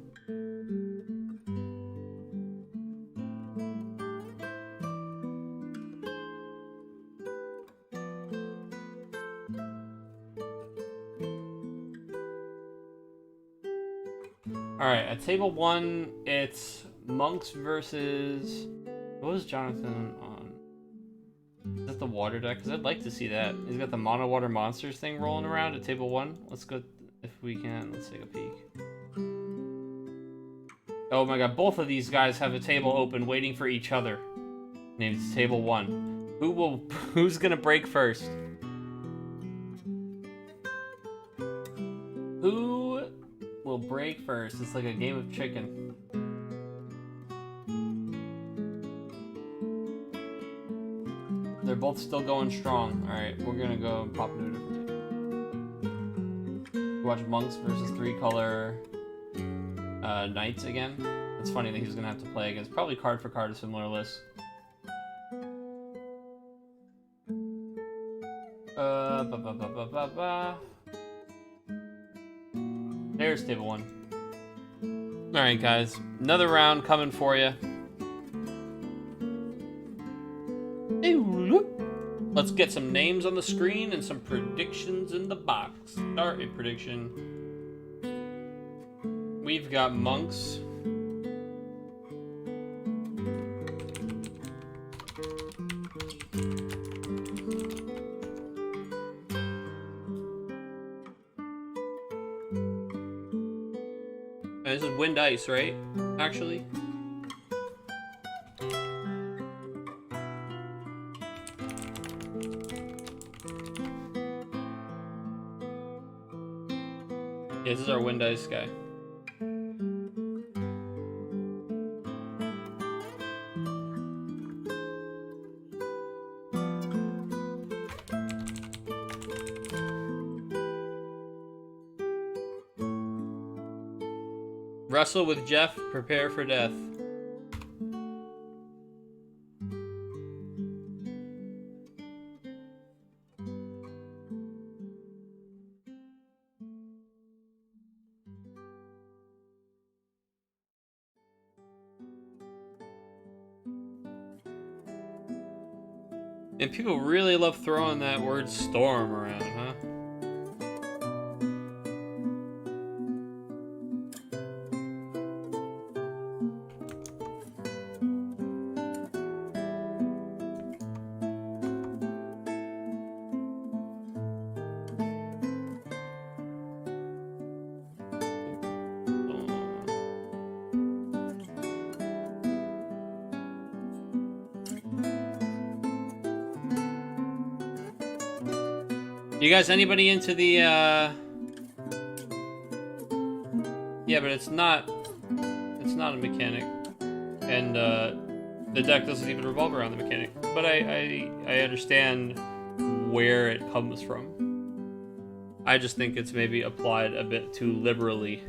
Alright, at table 1, it's Monks versus... What was Jonathan on? Is that the water deck? Because I'd like to see that. He's got the Mono Water Monsters thing rolling around at table 1. Let's go, if we can, let's take a peek. Oh my god, both of these guys have a table open waiting for each other. Named table 1. Who's gonna break first? Who will break first? It's like a game of chicken. They're both still going strong. Alright, we're gonna go and pop into a different game. Watch Monks versus 3-color Knights again. It's funny that he's gonna have to play against probably card for card a similar list. There's table 1. Alright guys, another round coming for you. Let's get some names on the screen and some predictions in the box. Start a prediction. We've got Monks. This is Wind Ice, right? Actually. Yeah, this is our Wind Ice guy. Wrestle with Jeff, prepare for death. And people really love throwing that word storm around, huh? You guys, anybody into the, yeah, but it's not a mechanic. And, the deck doesn't even revolve around the mechanic. But I understand where it comes from. I just think it's maybe applied a bit too liberally.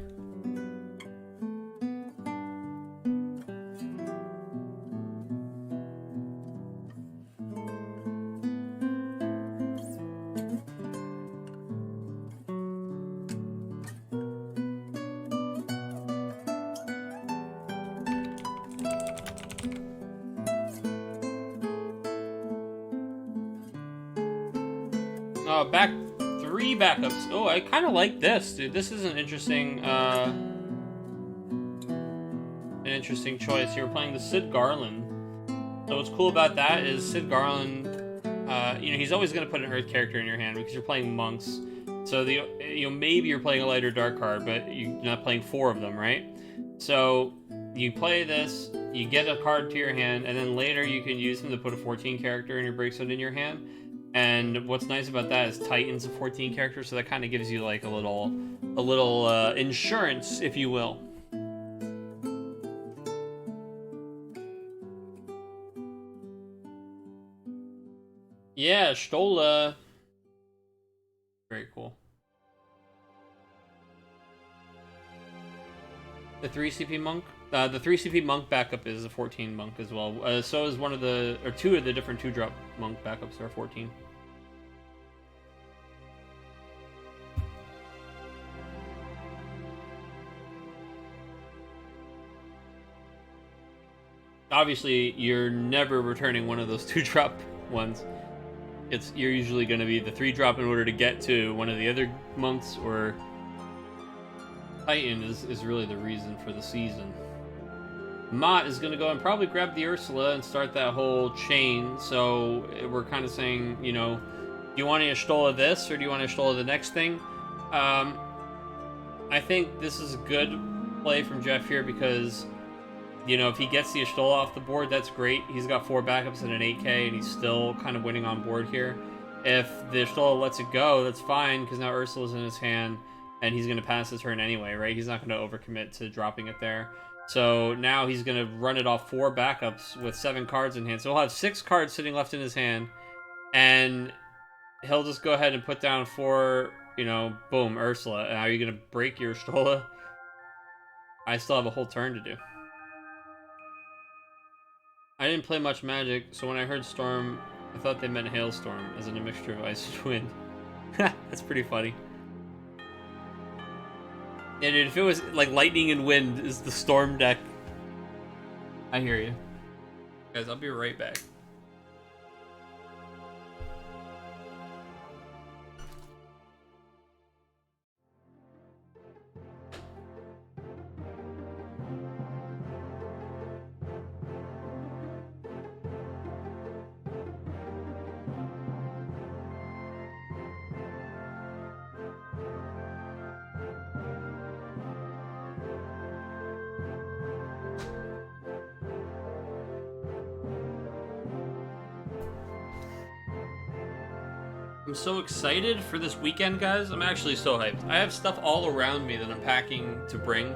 Three backups. Oh, I kind of like this, dude. This is an interesting choice. You're playing the Sid Garland. So what's cool about that is Sid Garland, you know, he's always going to put an Earth character in your hand because you're playing monks. So maybe you're playing a light or dark card, but you're not playing 4 of them, right? So you play this, you get a card to your hand, and then later you can use him to put a 14 character in your breakstone in your hand. And what's nice about that is Titan's a 14 character, so that kind of gives you like a little insurance, if you will. Yeah, Stola. Very cool. The 3 CP monk. The 3 CP monk backup is a 14 monk as well. So is 2 of the different 2-drop monk backups are 14. Obviously, you're never returning one of those 2-drop ones. You're usually going to be the 3-drop in order to get to one of the other monks, or Titan is really the reason for the season. Mott is going to go and probably grab the Ursula and start that whole chain. So we're kind of saying, you know, do you want to Y'shtola this, or do you want to Y'shtola the next thing? I think this is a good play from Jeff here because, you know, if he gets the Y'shtola off the board, that's great. He's got 4 backups and an 8k, and he's still kind of winning on board here. If the Y'shtola lets it go, that's fine, because now Ursula's in his hand, and he's going to pass his turn anyway, right? He's not going to overcommit to dropping it there. So now he's going to run it off 4 backups with 7 cards in hand. So he'll have 6 cards sitting left in his hand, and he'll just go ahead and put down 4, you know, boom, Ursula. And are you going to break your Y'shtola? I still have a whole turn to do. I didn't play much Magic, so when I heard Storm, I thought they meant Hailstorm, as in a mixture of ice and wind. That's pretty funny. Yeah, dude, if it was like lightning and wind is the Storm deck. I hear you. Guys, I'll be right back. I'm so excited for this weekend, guys. I'm actually so hyped. I have stuff all around me that I'm packing to bring.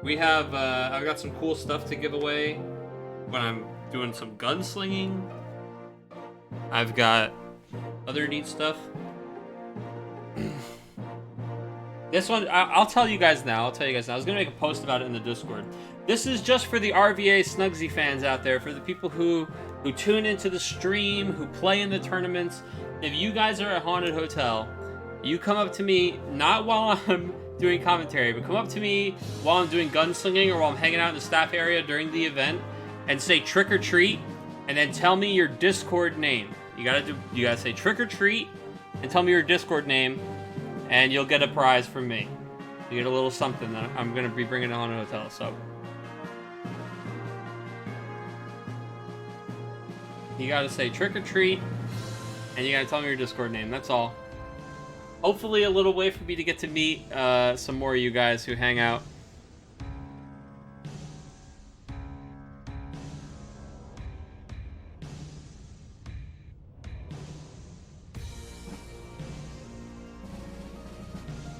We have, I've got some cool stuff to give away when I'm doing some gunslinging. I've got other neat stuff. This one, I'll tell you guys now. I was going to make a post about it in the Discord. This is just for the RVA Snugsy fans out there, for the people who tune into the stream, who play in the tournaments. If you guys are at Haunted Hotel, you come up to me, not while I'm doing commentary, but come up to me while I'm doing gunslinging or while I'm hanging out in the staff area during the event and say trick or treat, and then tell me your Discord name. You gotta say trick or treat, and tell me your Discord name, and you'll get a prize from me. You get a little something that I'm gonna be bringing on a hotel. So you gotta say trick or treat, and you gotta tell me your Discord name. That's all. Hopefully, a little way for me to get to meet some more of you guys who hang out.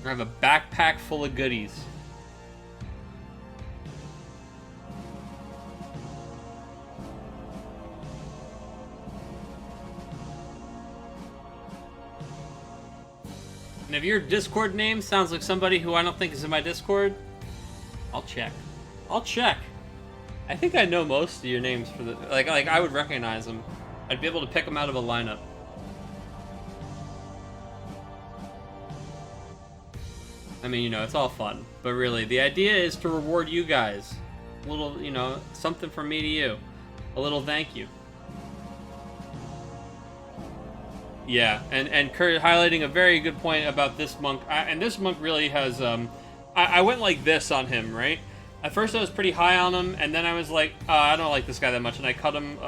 I have a backpack full of goodies. And if your Discord name sounds like somebody who I don't think is in my Discord, I'll check. I'll check. I think I know most of your names for the like I would recognize them. I'd be able to pick them out of a lineup. I mean, you know, it's all fun, but really, the idea is to reward you guys. A little, you know, something from me to you. A little thank you. Yeah, and Kurt highlighting a very good point about this monk. And this monk really has, I went like this on him, right? At first I was pretty high on him, and then I was like, I don't like this guy that much, and I cut him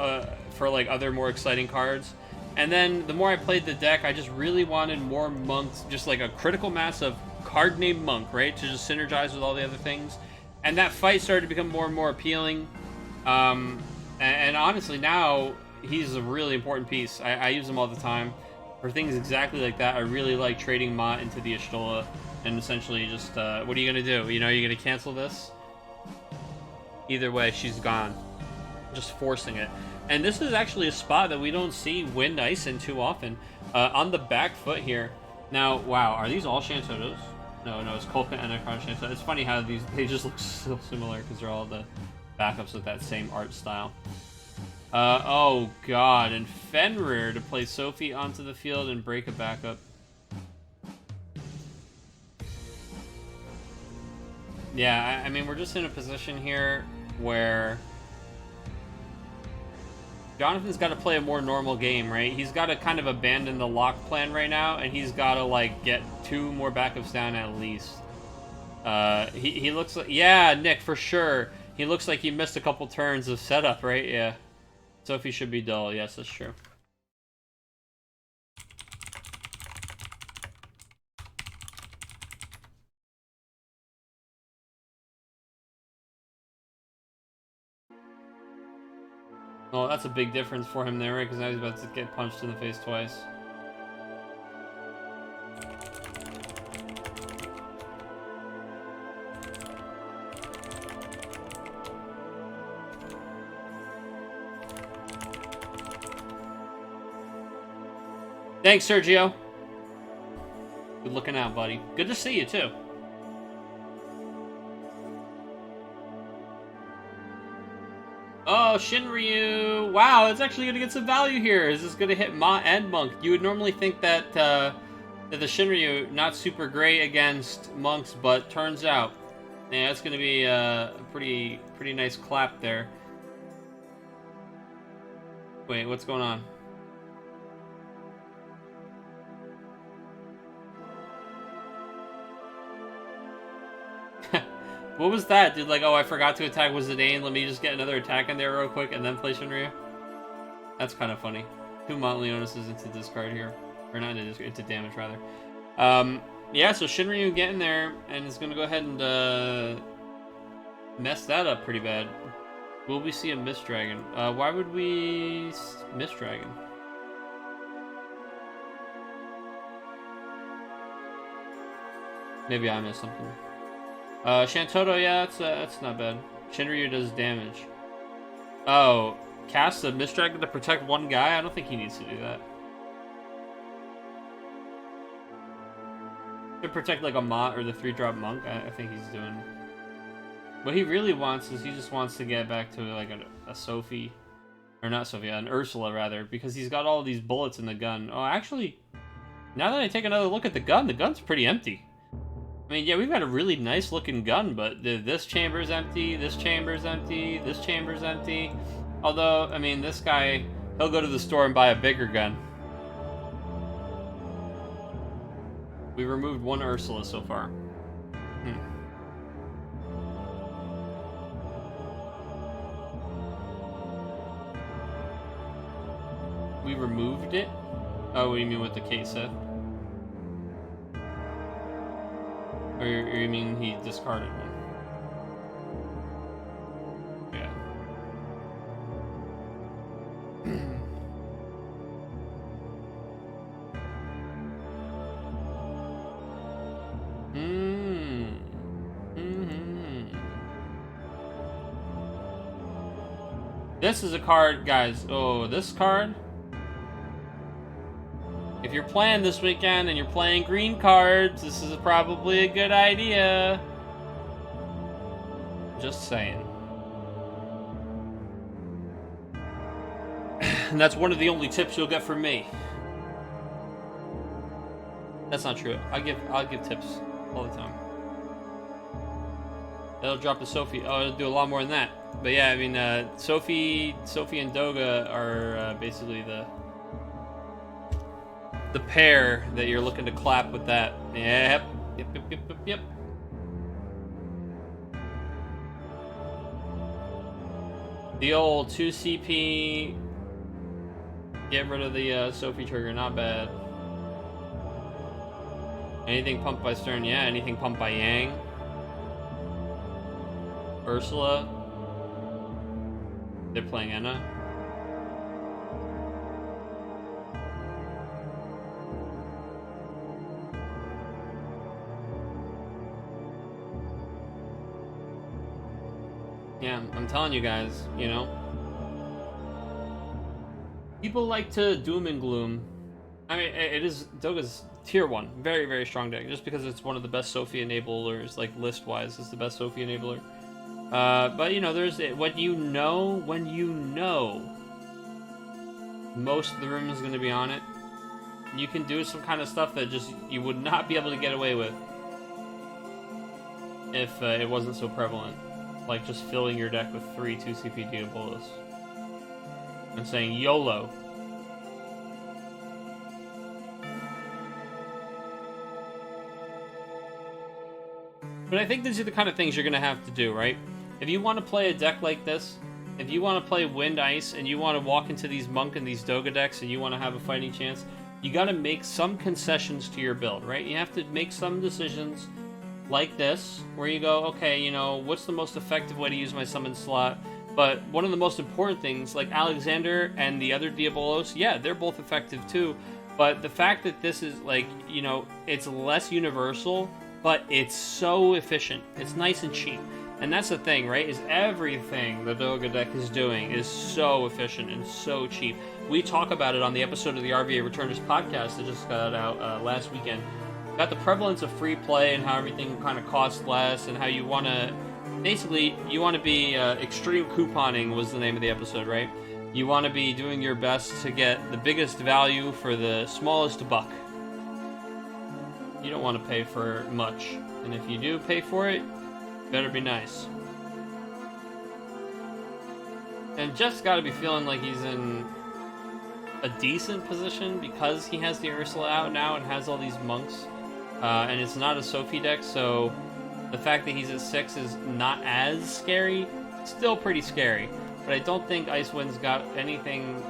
for like other more exciting cards. And then the more I played the deck, I just really wanted more monks, just like a critical mass of card named monk, right, to just synergize with all the other things. And that fight started to become more and more appealing. And honestly, now he's a really important piece. I use him all the time for things exactly like that. I really like trading Mott into the Ashtola and essentially just, what are you going to do? You know, you're going to cancel this? Either way, she's gone. Just forcing it. And this is actually a spot that we don't see Wind Ice in too often. On the back foot here. Now, wow, are these all Shantotos? No, it's Kolka and Necron Shantoto. It's funny how they just look so similar because they're all the backups with that same art style. Oh god, and Fenrir to play Sophie onto the field and break a backup. Yeah, I mean, we're just in a position here where Jonathan's got to play a more normal game, right? He's got to kind of abandon the lock plan right now, and he's got to, like, get 2 more backups down at least. He looks like... Yeah, Nick, for sure. He looks like he missed a couple turns of setup, right? Yeah. Sophie should be dull. Yes, that's true. Oh, that's a big difference for him there, right? Because now he's about to get punched in the face twice. Thanks, Sergio. Good looking out, buddy. Good to see you, too. Oh, Shinryu! Wow, it's actually going to get some value here. Is this going to hit Ma and Monk? You would normally think that, that the Shinryu, not super great against monks, but turns out, yeah, it's going to be a pretty nice clap there. Wait, what's going on? What was that, dude? Like, oh, I forgot to attack with Zidane. Let me just get another attack in there real quick and then play Shinryu. That's kind of funny. 2 Montleonis into discard here. Or not into damage, rather. Yeah, so Shinryu getting there, and is going to go ahead and mess that up pretty bad. Will we see a Mist Dragon? Why would we Mist Dragon? Maybe I missed something. Shantoto, yeah, that's not bad. Shinryu does damage. Oh, cast a Mist Dragon to protect one guy? I don't think he needs to do that. To protect like a Mott or the 3-drop Monk, I think he's doing. What he really wants is he just wants to get back to like a Sophie, or not Sophie, an Ursula rather, because he's got all these bullets in the gun. Oh, actually, now that I take another look at the gun's pretty empty. I mean, yeah, we've got a really nice looking gun, but this chamber's empty, this chamber's empty, this chamber's empty. Although, I mean, this guy, he'll go to the store and buy a bigger gun. We removed one Ursula so far. We removed it? Oh, what do you mean with the case set? Or you mean he discarded one? Yeah. This is a card, guys. Oh, this card? If you're playing this weekend and you're playing green cards, this is probably a good idea. Just saying. And that's one of the only tips you'll get from me. That's not true. I'll give tips all the time. That'll drop the Sophie. Oh, it'll do a lot more than that. But yeah, I mean, Sophie and Doga are basically the pair that you're looking to clap with that. Yep. The old 2 CP. Get rid of the Sophie trigger, not bad. Anything pumped by Stern, yeah. Anything pumped by Yang. Ursula. They're playing Enna. Yeah, I'm telling you guys, you know. People like to doom and gloom. I mean, it is Doga's tier 1, very, very strong deck, just because it's one of the best Sophie enablers, like list-wise, it's the best Sophie enabler. But you know, there's when you know most of the room is going to be on it, you can do some kind of stuff that just you would not be able to get away with if it wasn't so prevalent. Like just filling your deck with 3 2CP Diabolos. I'm saying YOLO. But I think these are the kind of things you're going to have to do, right? If you want to play a deck like this, if you want to play Wind Ice and you want to walk into these Monk and these Doga decks and you want to have a fighting chance, you got to make some concessions to your build, right? You have to make some decisions like this, where you go, okay, you know, what's the most effective way to use my summon slot? But one of the most important things, like Alexander and the other Diabolos, yeah, they're both effective too. But the fact that this is, like, you know, it's less universal, but it's so efficient. It's nice and cheap. And that's the thing, right? Is everything the Doga deck is doing is so efficient and so cheap. We talk about it on the episode of the RVA Returners podcast that just got out last weekend. Got the prevalence of free play and how everything kind of costs less and how you want to... Basically, you want to be... extreme couponing was the name of the episode, right? You want to be doing your best to get the biggest value for the smallest buck. You don't want to pay for much. And if you do pay for it, better be nice. And Jeff's got to be feeling like he's in a decent position because he has the Ursula out now and has all these monks. And it's not a Sophie deck, so the fact that he's at 6 is not as scary. Still pretty scary. But I don't think Icewind's got anything,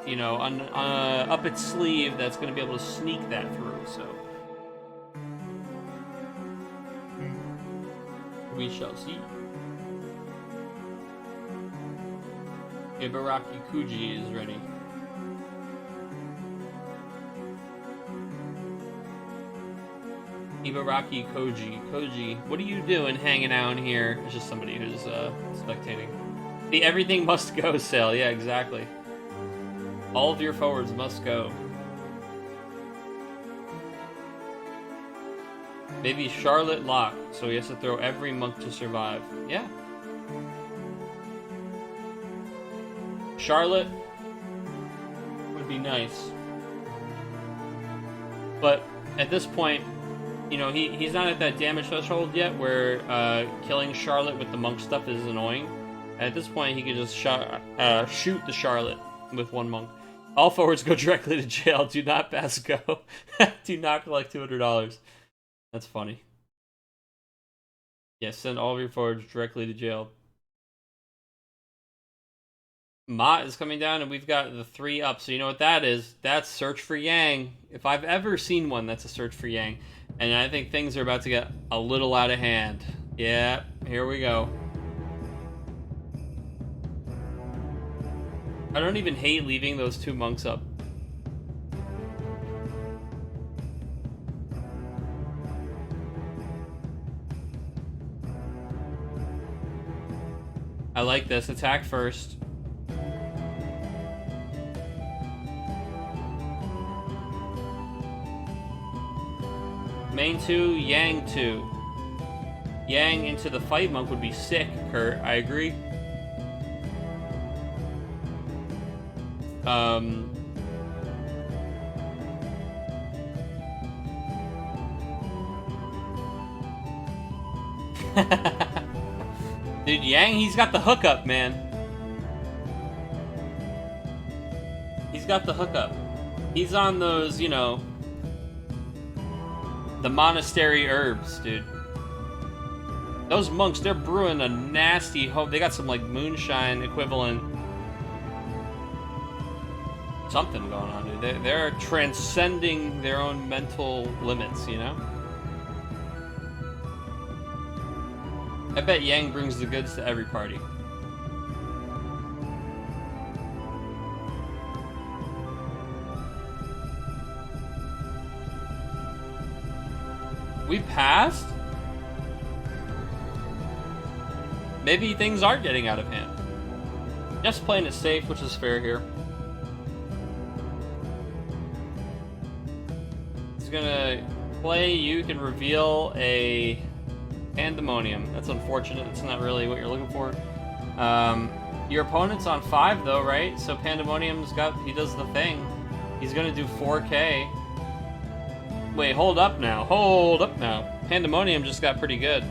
you know, up its sleeve that's going to be able to sneak that through, so... We shall see. Ibaraki Kuji is ready. Ibaraki Koji, what are you doing hanging out here? It's just somebody who's spectating. The everything must go sale, yeah, exactly. All of your forwards must go. Maybe Charlotte Locke, so he has to throw every monk to survive. Yeah. Charlotte would be nice. But at this point, you know, he's not at that damage threshold yet where killing Charlotte with the monk stuff is annoying. At this point, he could just shoot the Charlotte with one monk. All forwards go directly to jail. Do not pass go. Do not collect $200. That's funny. Yeah, send all of your forwards directly to jail. Mott is coming down, and we've got the 3 up. So you know what that is? That's Search for Yang. If I've ever seen one, that's a Search for Yang. And I think things are about to get a little out of hand. Yeah, here we go. I don't even hate leaving those 2 monks up. I like this. Attack first. Main 2, Yang 2. Yang into the fight monk would be sick, Kurt. I agree. Dude, Yang, he's got the hookup, man. He's got the hookup. He's on those, you know, the monastery herbs, dude. Those monks, they're brewing a nasty hope. They got some, like, moonshine equivalent something going on, dude. They're transcending their own mental limits, you know? I bet Yang brings the goods to every party. We passed? Maybe things are getting out of hand. Just playing it safe, which is fair here. He's gonna play, you can reveal a Pandemonium. That's unfortunate. It's not really what you're looking for. Your opponent's on 5 though, right? So Pandemonium's he does the thing. He's gonna do 4K. Wait, hold up now. Hold up now. Pandemonium just got pretty good.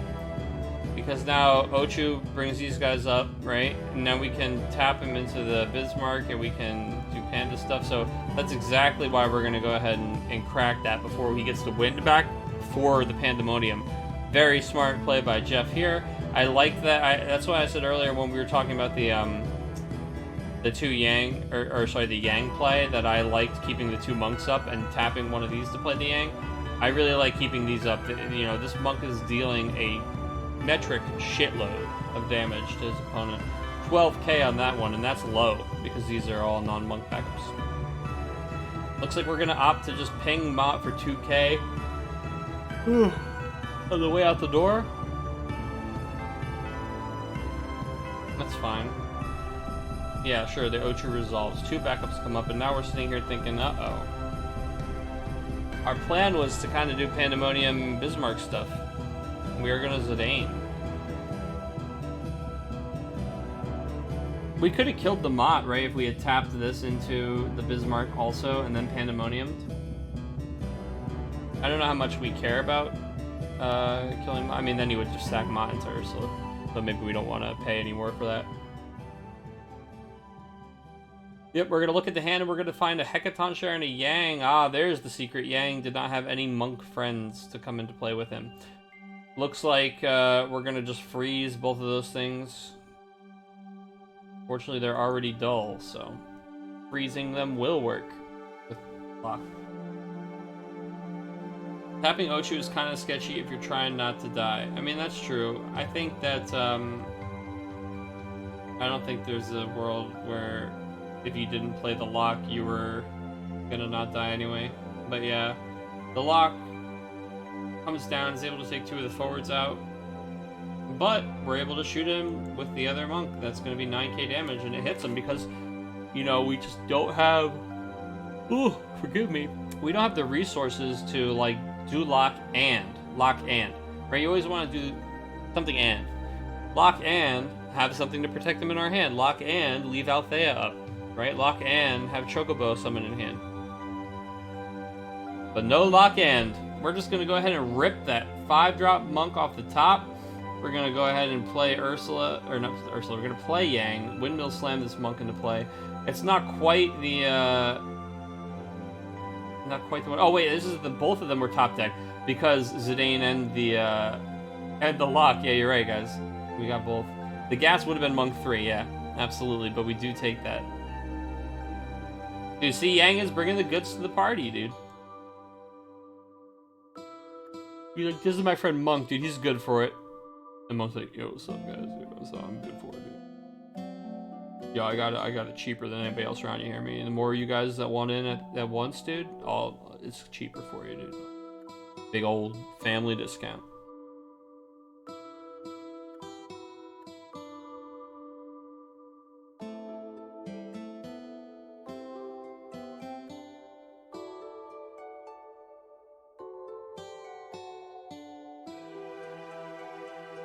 Because now Ochu brings these guys up, right? And now we can tap him into the Bismarck and we can do Panda stuff. So that's exactly why we're gonna go ahead and crack that before he gets the wind back for the Pandemonium. Very smart play by Jeff here. I like that. That's why I said earlier when we were talking about the 2 Yang, the Yang play, that I liked keeping the 2 monks up and tapping one of these to play the Yang. I really like keeping these up. You know, this monk is dealing a metric shitload of damage to his opponent. 12K on that one, and that's low because these are all non-monk backups. Looks like we're gonna opt to just ping Mott for 2K. On the way out the door. That's fine. Yeah, sure, the Ochu resolves. 2 backups come up, and now we're sitting here thinking, uh-oh. Our plan was to kind of do Pandemonium Bismarck stuff. We are gonna Zidane. We could have killed the Mott, right, if we had tapped this into the Bismarck also, and then Pandemoniumed. I don't know how much we care about killing Mott. I mean, then he would just sack Mott into Ursula. But maybe we don't want to pay any more for that. Yep, we're going to look at the hand and we're going to find a Hecaton Share and a Yang. Ah, there's the secret. Yang did not have any monk friends to come into play with him. Looks like we're going to just freeze both of those things. Fortunately, they're already dull, so freezing them will work with lock. Tapping Ochu is kind of sketchy if you're trying not to die. I mean, that's true. I think that, I don't think there's a world where if you didn't play the lock, you were gonna not die anyway. But yeah, the lock comes down, is able to take 2 of the forwards out. But we're able to shoot him with the other monk. That's gonna be 9k damage, and it hits him because, you know, we just don't have... Ooh, forgive me. We don't have the resources to, like, do lock and, right? You always want to do something and. Lock and have something to protect them in our hand. Lock and leave Althea up, right? Lock and have Chocobo summon in hand. But no lock and. We're just going to go ahead and rip that 5-drop monk off the top. We're gonna go ahead and play Ursula, or not Ursula. We're gonna play Yang. Windmill slam this monk into play. It's not quite the one. Oh wait, this is both of them were top deck because Zidane and the lock. Yeah, you're right, guys. We got both. The gas would have been monk 3, yeah, absolutely. But we do take that. Dude, see, Yang is bringing the goods to the party, dude. You're like, this is my friend Monk, dude. He's good for it. And Monk's like, yo, what's up, guys? Yo, what's up? I'm good for it, dude. Yo, I got it cheaper than anybody else around you, hear me? And the more you guys that want in at once, dude, it's cheaper for you, dude. Big old family discount.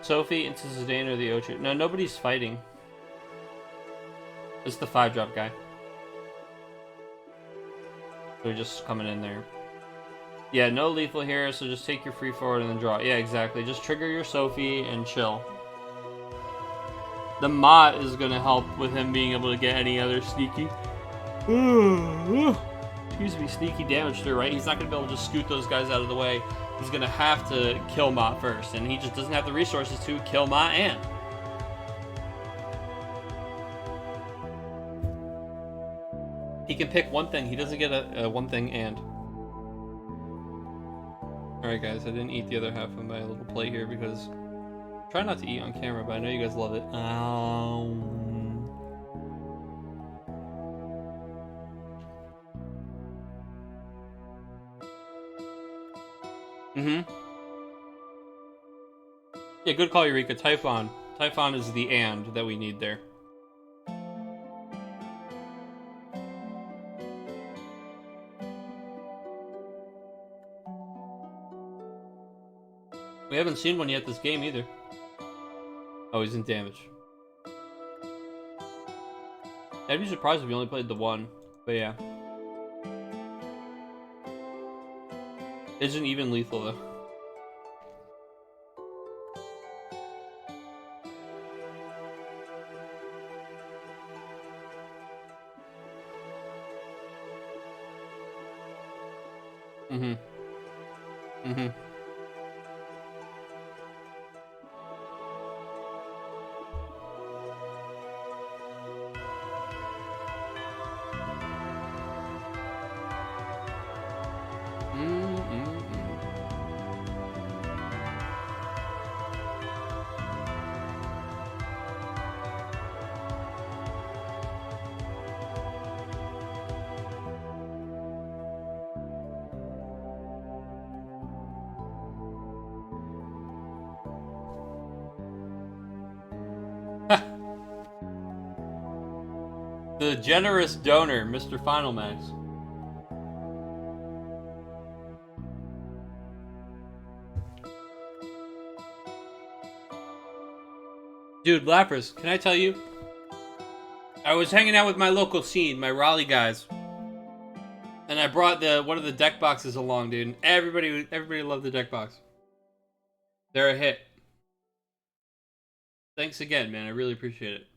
Sophie into Zidane or the Ocho. No, nobody's fighting. It's the 5-drop guy. They're just coming in there. Yeah, no lethal here, so just take your free forward and then draw. Yeah, exactly. Just trigger your Sophie and chill. The Mott is going to help with him being able to get any other sneaky. Excuse me, sneaky damage through, right? He's not going to be able to just scoot those guys out of the way. He's going to have to kill Mott first, and he just doesn't have the resources to kill Mott and. He can pick one thing. He doesn't get a one thing and. Alright guys, I didn't eat the other half of my little plate here because I try not to eat on camera, but I know you guys love it. Yeah, good call, Eureka. Typhon. Typhon is the and that we need there. We haven't seen one yet this game either. Oh, he's in damage. I'd be surprised if we only played the one, but yeah. Isn't even lethal though. The generous donor, Mr. Final Max. Dude, Lapras, can I tell you? I was hanging out with my local scene, my Raleigh guys. And I brought one of the deck boxes along, dude. And everybody loved the deck box. They're a hit. Thanks again, man. I really appreciate it.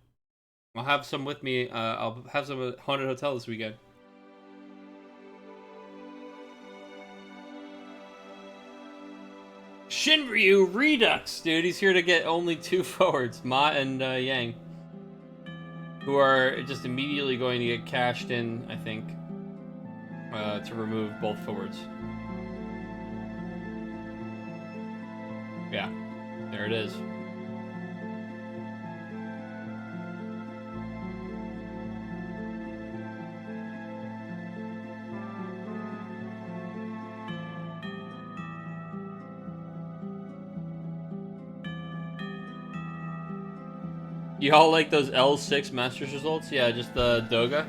I'll have some with me. I'll have some at Haunted Hotel this weekend. Shinryu Redux, dude. He's here to get only 2 forwards, Ma and Yang, who are just immediately going to get cashed in, I think, to remove both forwards. Yeah, there it is. Y'all like those L6 Masters results? Yeah, just the Doga.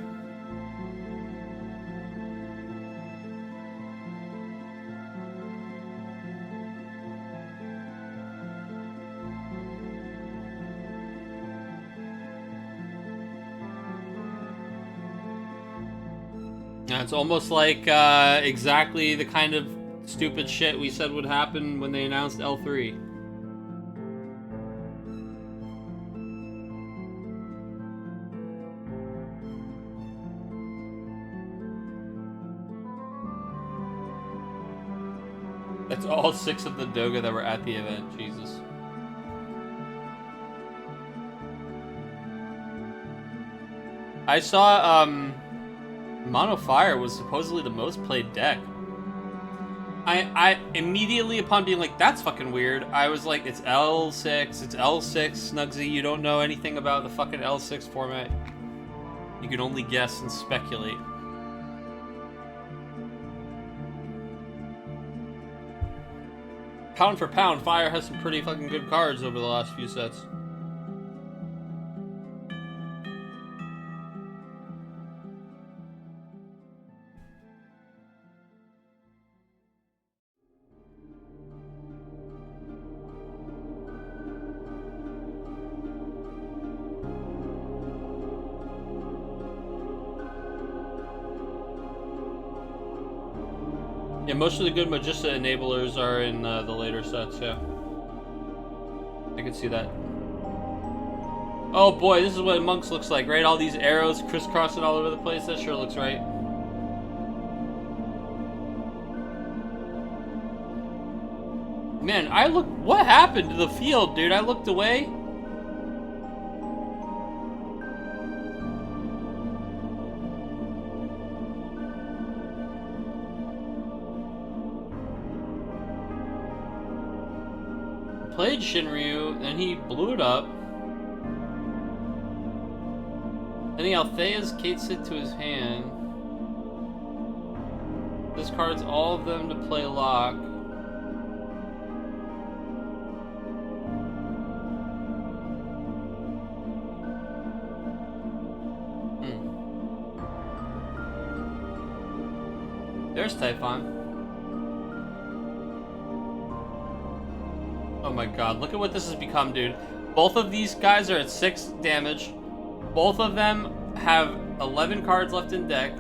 Yeah, it's almost like exactly the kind of stupid shit we said would happen when they announced L3. That's all 6 of the Doga that were at the event. Jesus. I saw, Mono Fire was supposedly the most played deck. I immediately, upon being like, that's fucking weird, I was like, it's L6, Snugsy, you don't know anything about the fucking L6 format. You can only guess and speculate. Pound for pound, Fire has some pretty fucking good cards over the last few sets. Yeah, most of the good Magista enablers are in the later sets, yeah. I can see that. Oh boy, this is what Monks looks like, right? All these arrows crisscrossing all over the place. That sure looks right. Man, what happened to the field, dude? I looked away. Played Shinryu, then he blew it up. Then he Althea's Katesid to his hand. Discards all of them to play lock. There's Typhon. Oh my god, look at what this has become, dude. Both of these guys are at 6 damage. Both of them have 11 cards left in deck.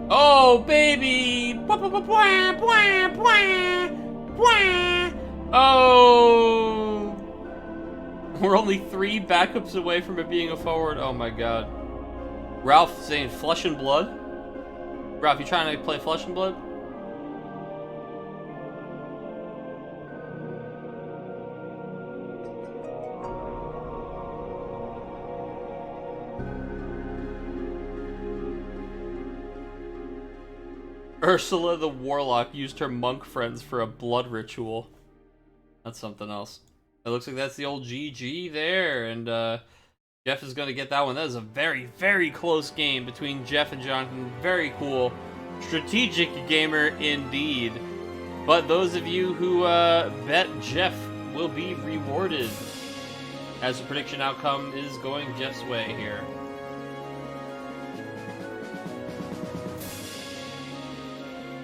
Oh, baby! Oh! We're only 3 backups away from it being a forward. Oh my god. Ralph saying Flesh and Blood? Ralph, you trying to play Flesh and Blood? Ursula the Warlock used her monk friends for a blood ritual. That's something else. It looks like that's the old GG there, and Jeff is going to get that one. That is a very, very close game between Jeff and Jonathan. Very cool. Strategic gamer indeed. But those of you who bet Jeff will be rewarded, as the prediction outcome is going Jeff's way here.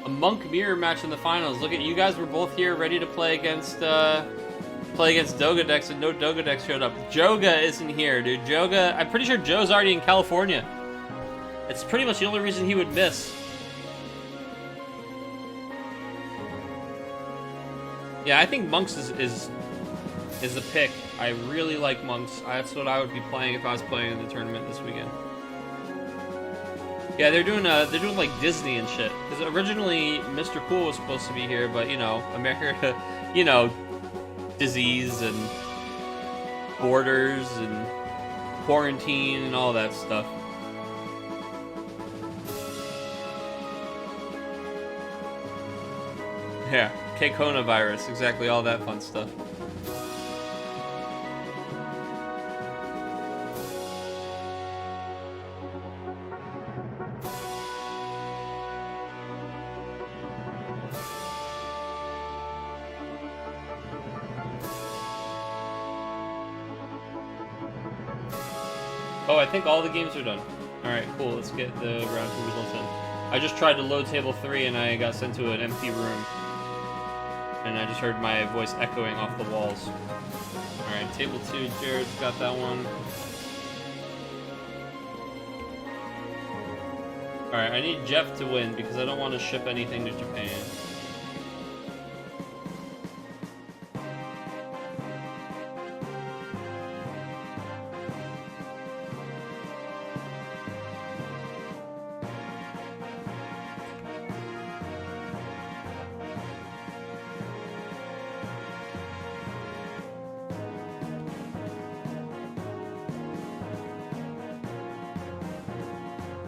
A Monk Mirror match in the finals. Look at you guys were both here ready to play against Doga decks, and no Doga decks showed up. Joga isn't here, dude. Joga, I'm pretty sure Joe's already in California. It's pretty much the only reason he would miss. Yeah, I think Monks is the pick. I really like Monks. That's what I would be playing if I was playing in the tournament this weekend. Yeah, they're doing like Disney and shit. Because originally Mr. Cool was supposed to be here, but you know, America, you know, disease and borders and quarantine and all that stuff. Yeah, K-Kona virus, exactly, all that fun stuff. Oh, I think all the games are done. Alright, cool, let's get the round 2 results in. I just tried to load table 3 and I got sent to an empty room. And I just heard my voice echoing off the walls. Alright, table 2, Jared's got that one. Alright, I need Jeff to win because I don't want to ship anything to Japan.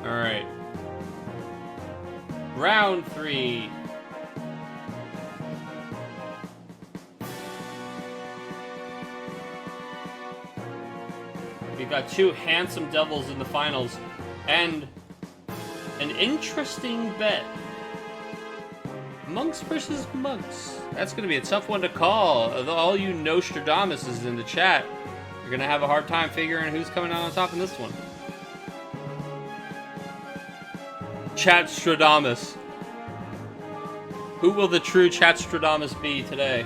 Alright. Round 3. We got two handsome devils in the finals. And an interesting bet. Monks versus monks. That's going to be a tough one to call. All you Nostradamuses in the chat, you're going to have a hard time figuring who's coming out on top in this one. Chatstradamus. Who will the true Chatstradamus be today?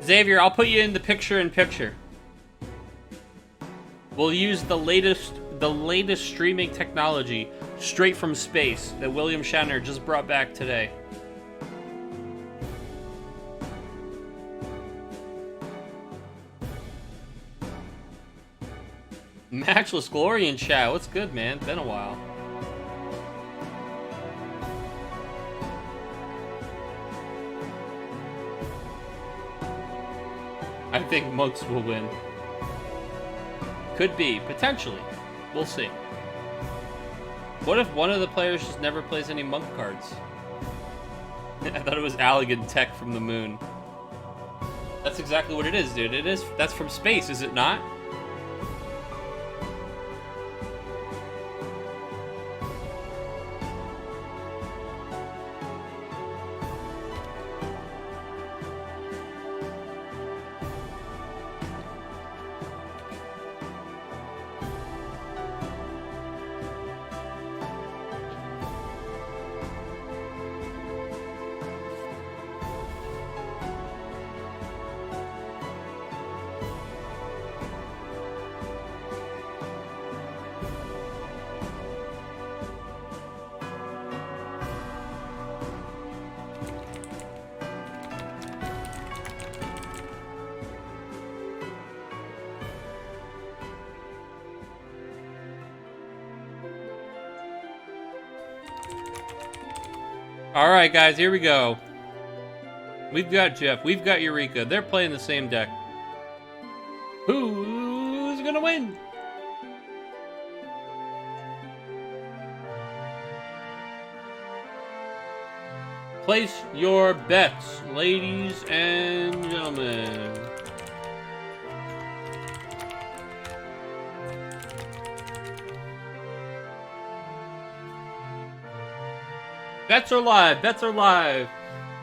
Xavier, I'll put you in the picture-in-picture. We'll use the latest streaming technology straight from space that William Shatner just brought back today. Matchless Glory in chat. What's good, man? Been a while. I think monks will win. Could be, potentially. We'll see. What if one of the players just never plays any monk cards? I thought it was Allegan Tech from the moon. That's exactly what it is, dude. It is. That's from space, is it not? Alright, guys, here we go. We've got Jeff. We've got Eureka. They're playing the same deck. Who's gonna win? Place your bets, ladies and gentlemen. Bets are live. Bets are live.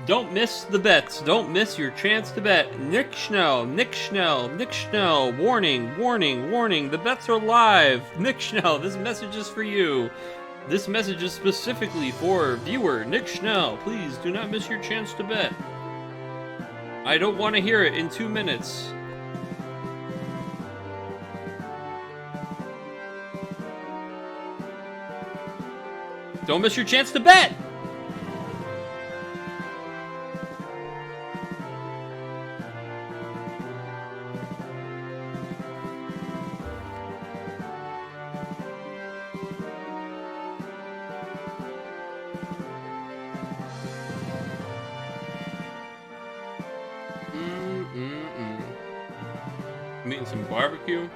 Don't miss the bets. Don't miss your chance to bet. Nick Schnell. Nick Schnell. Nick Schnell. Warning. Warning. Warning. The bets are live. Nick Schnell. This message is for you. This message is specifically for viewer Nick Schnell. Please do not miss your chance to bet. I don't want to hear it in 2 minutes. Don't miss your chance to bet. I'm eating some barbecue.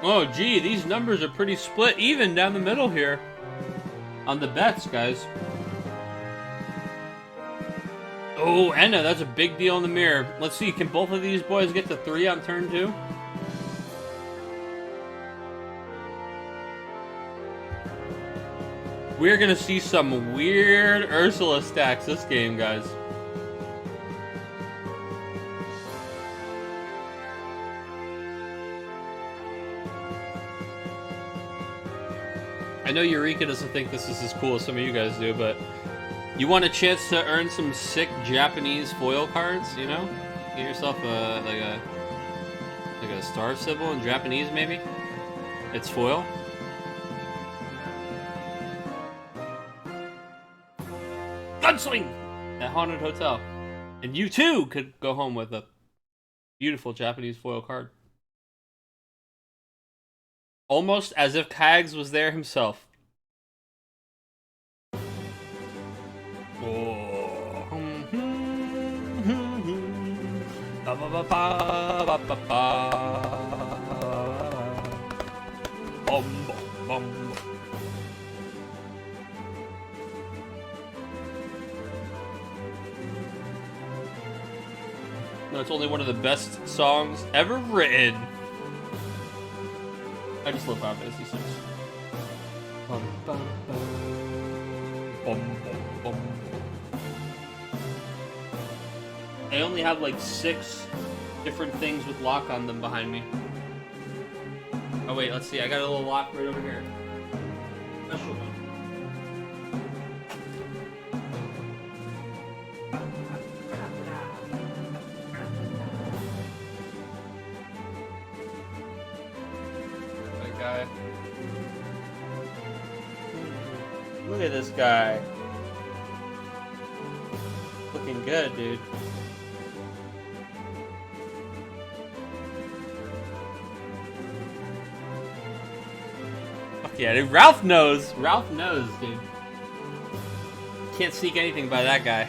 Oh, gee, these numbers are pretty split even down the middle here on the bets, guys. Oh, Enna, that's a big deal in the mirror. Let's see, can both of these boys get to 3 on turn 2? We're gonna see some weird Ursula stacks this game, guys. I know Eureka doesn't think this is as cool as some of you guys do, but you want a chance to earn some sick Japanese foil cards, you know? Get yourself like a star symbol in Japanese, maybe? It's foil. Gunsling! At Haunted Hotel. And you too could go home with a beautiful Japanese foil card. Almost as if Kags was there himself. Oh. No, it's only one of the best songs ever written. I just love Final Fantasy VI. Bum, bum, bum. Bum, bum, bum. I only have like 6 different things with lock on them behind me. Oh wait, let's see. I got a little lock right over here. Special one. That guy. Look at this guy. Looking good, dude. Yeah, dude, Ralph knows. Ralph knows, dude. Can't sneak anything by that guy.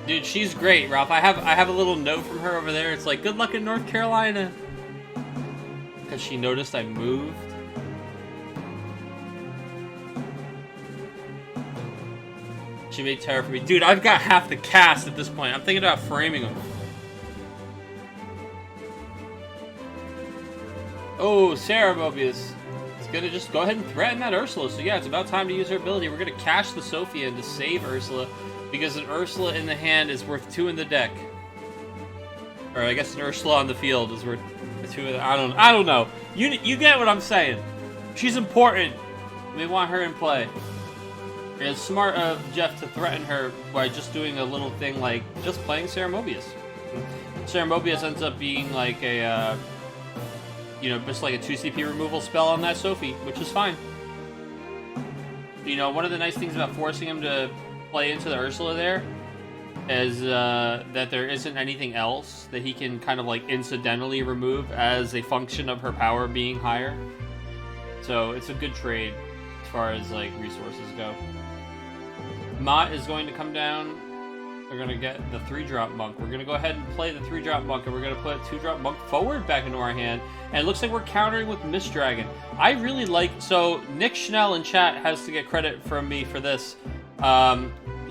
Dude, she's great, Ralph. I have a little note from her over there. It's like, good luck in North Carolina. Because she noticed I moved. She made terror for me. Dude, I've got half the cast at this point. I'm thinking about framing them. Oh, Sarah Mobius is going to just go ahead and threaten that Ursula. So yeah, it's about time to use her ability. We're going to cash the Sophia in to save Ursula. Because an Ursula in the hand is worth 2 in the deck. Or I guess an Ursula on the field is worth 2 in the... I don't know. You get what I'm saying. She's important. We want her in play. It's smart of Jeff to threaten her by just doing a little thing like just playing Sarah Mobius. Sarah Mobius ends up being like a, you know, just like a 2 CP removal spell on that Sophie, which is fine. You know, one of the nice things about forcing him to play into the Ursula there is that there isn't anything else that he can kind of like incidentally remove as a function of her power being higher. So it's a good trade as far as like resources go. Mott is going to come down. We're going to get the 3-drop monk. We're going to go ahead and play the 3-drop monk, and we're going to put 2-drop monk forward back into our hand. And it looks like we're countering with Mist Dragon. I really like... So, Nick Schnell in chat has to get credit from me for this.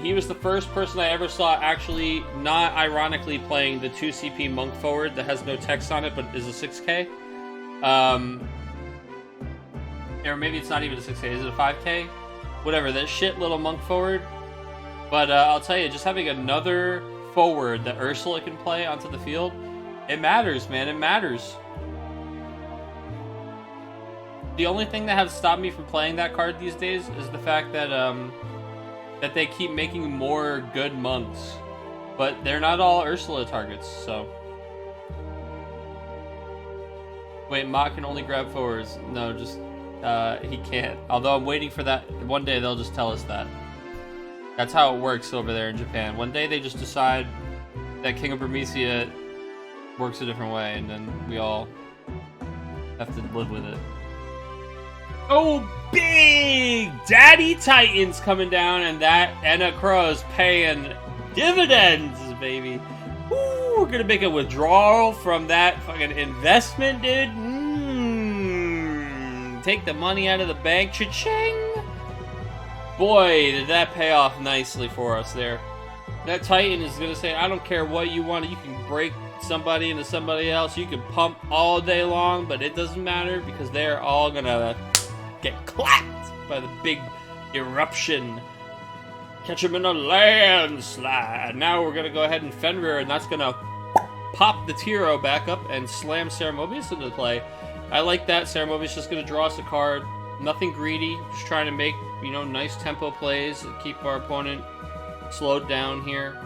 He was the first person I ever saw actually, not ironically, playing the 2 CP monk forward that has no text on it, but is a 6K. Or maybe it's not even a 6K. Is it a 5K? Whatever, that shit little monk forward. But I'll tell you, just having another forward that Ursula can play onto the field, it matters, man. It matters. The only thing that has stopped me from playing that card these days is the fact that that they keep making more good monks. But they're not all Ursula targets, so... Wait, Mott can only grab forwards. No, just... he can't. Although I'm waiting for that. One day they'll just tell us that. That's how it works over there in Japan. One day they just decide that King of Burmecia works a different way, and then we all have to live with it. Oh, big Daddy Titans coming down, and that Enna Crow's paying dividends, baby. Ooh, we're gonna make a withdrawal from that fucking investment, dude. Take the money out of the bank. Cha-ching! Boy, did that pay off nicely for us there. That Titan is going to say, I don't care what you want. You can break somebody into somebody else. You can pump all day long, but it doesn't matter because they're all going to get clapped by the big eruption. Catch them in a landslide. Now we're going to go ahead and Fenrir, and that's going to pop the Tiro back up and slam Ceremobius into play. I like that. Ceremobius just going to draw us a card. Nothing greedy. Just trying to make, you know, nice tempo plays. Keep our opponent slowed down here.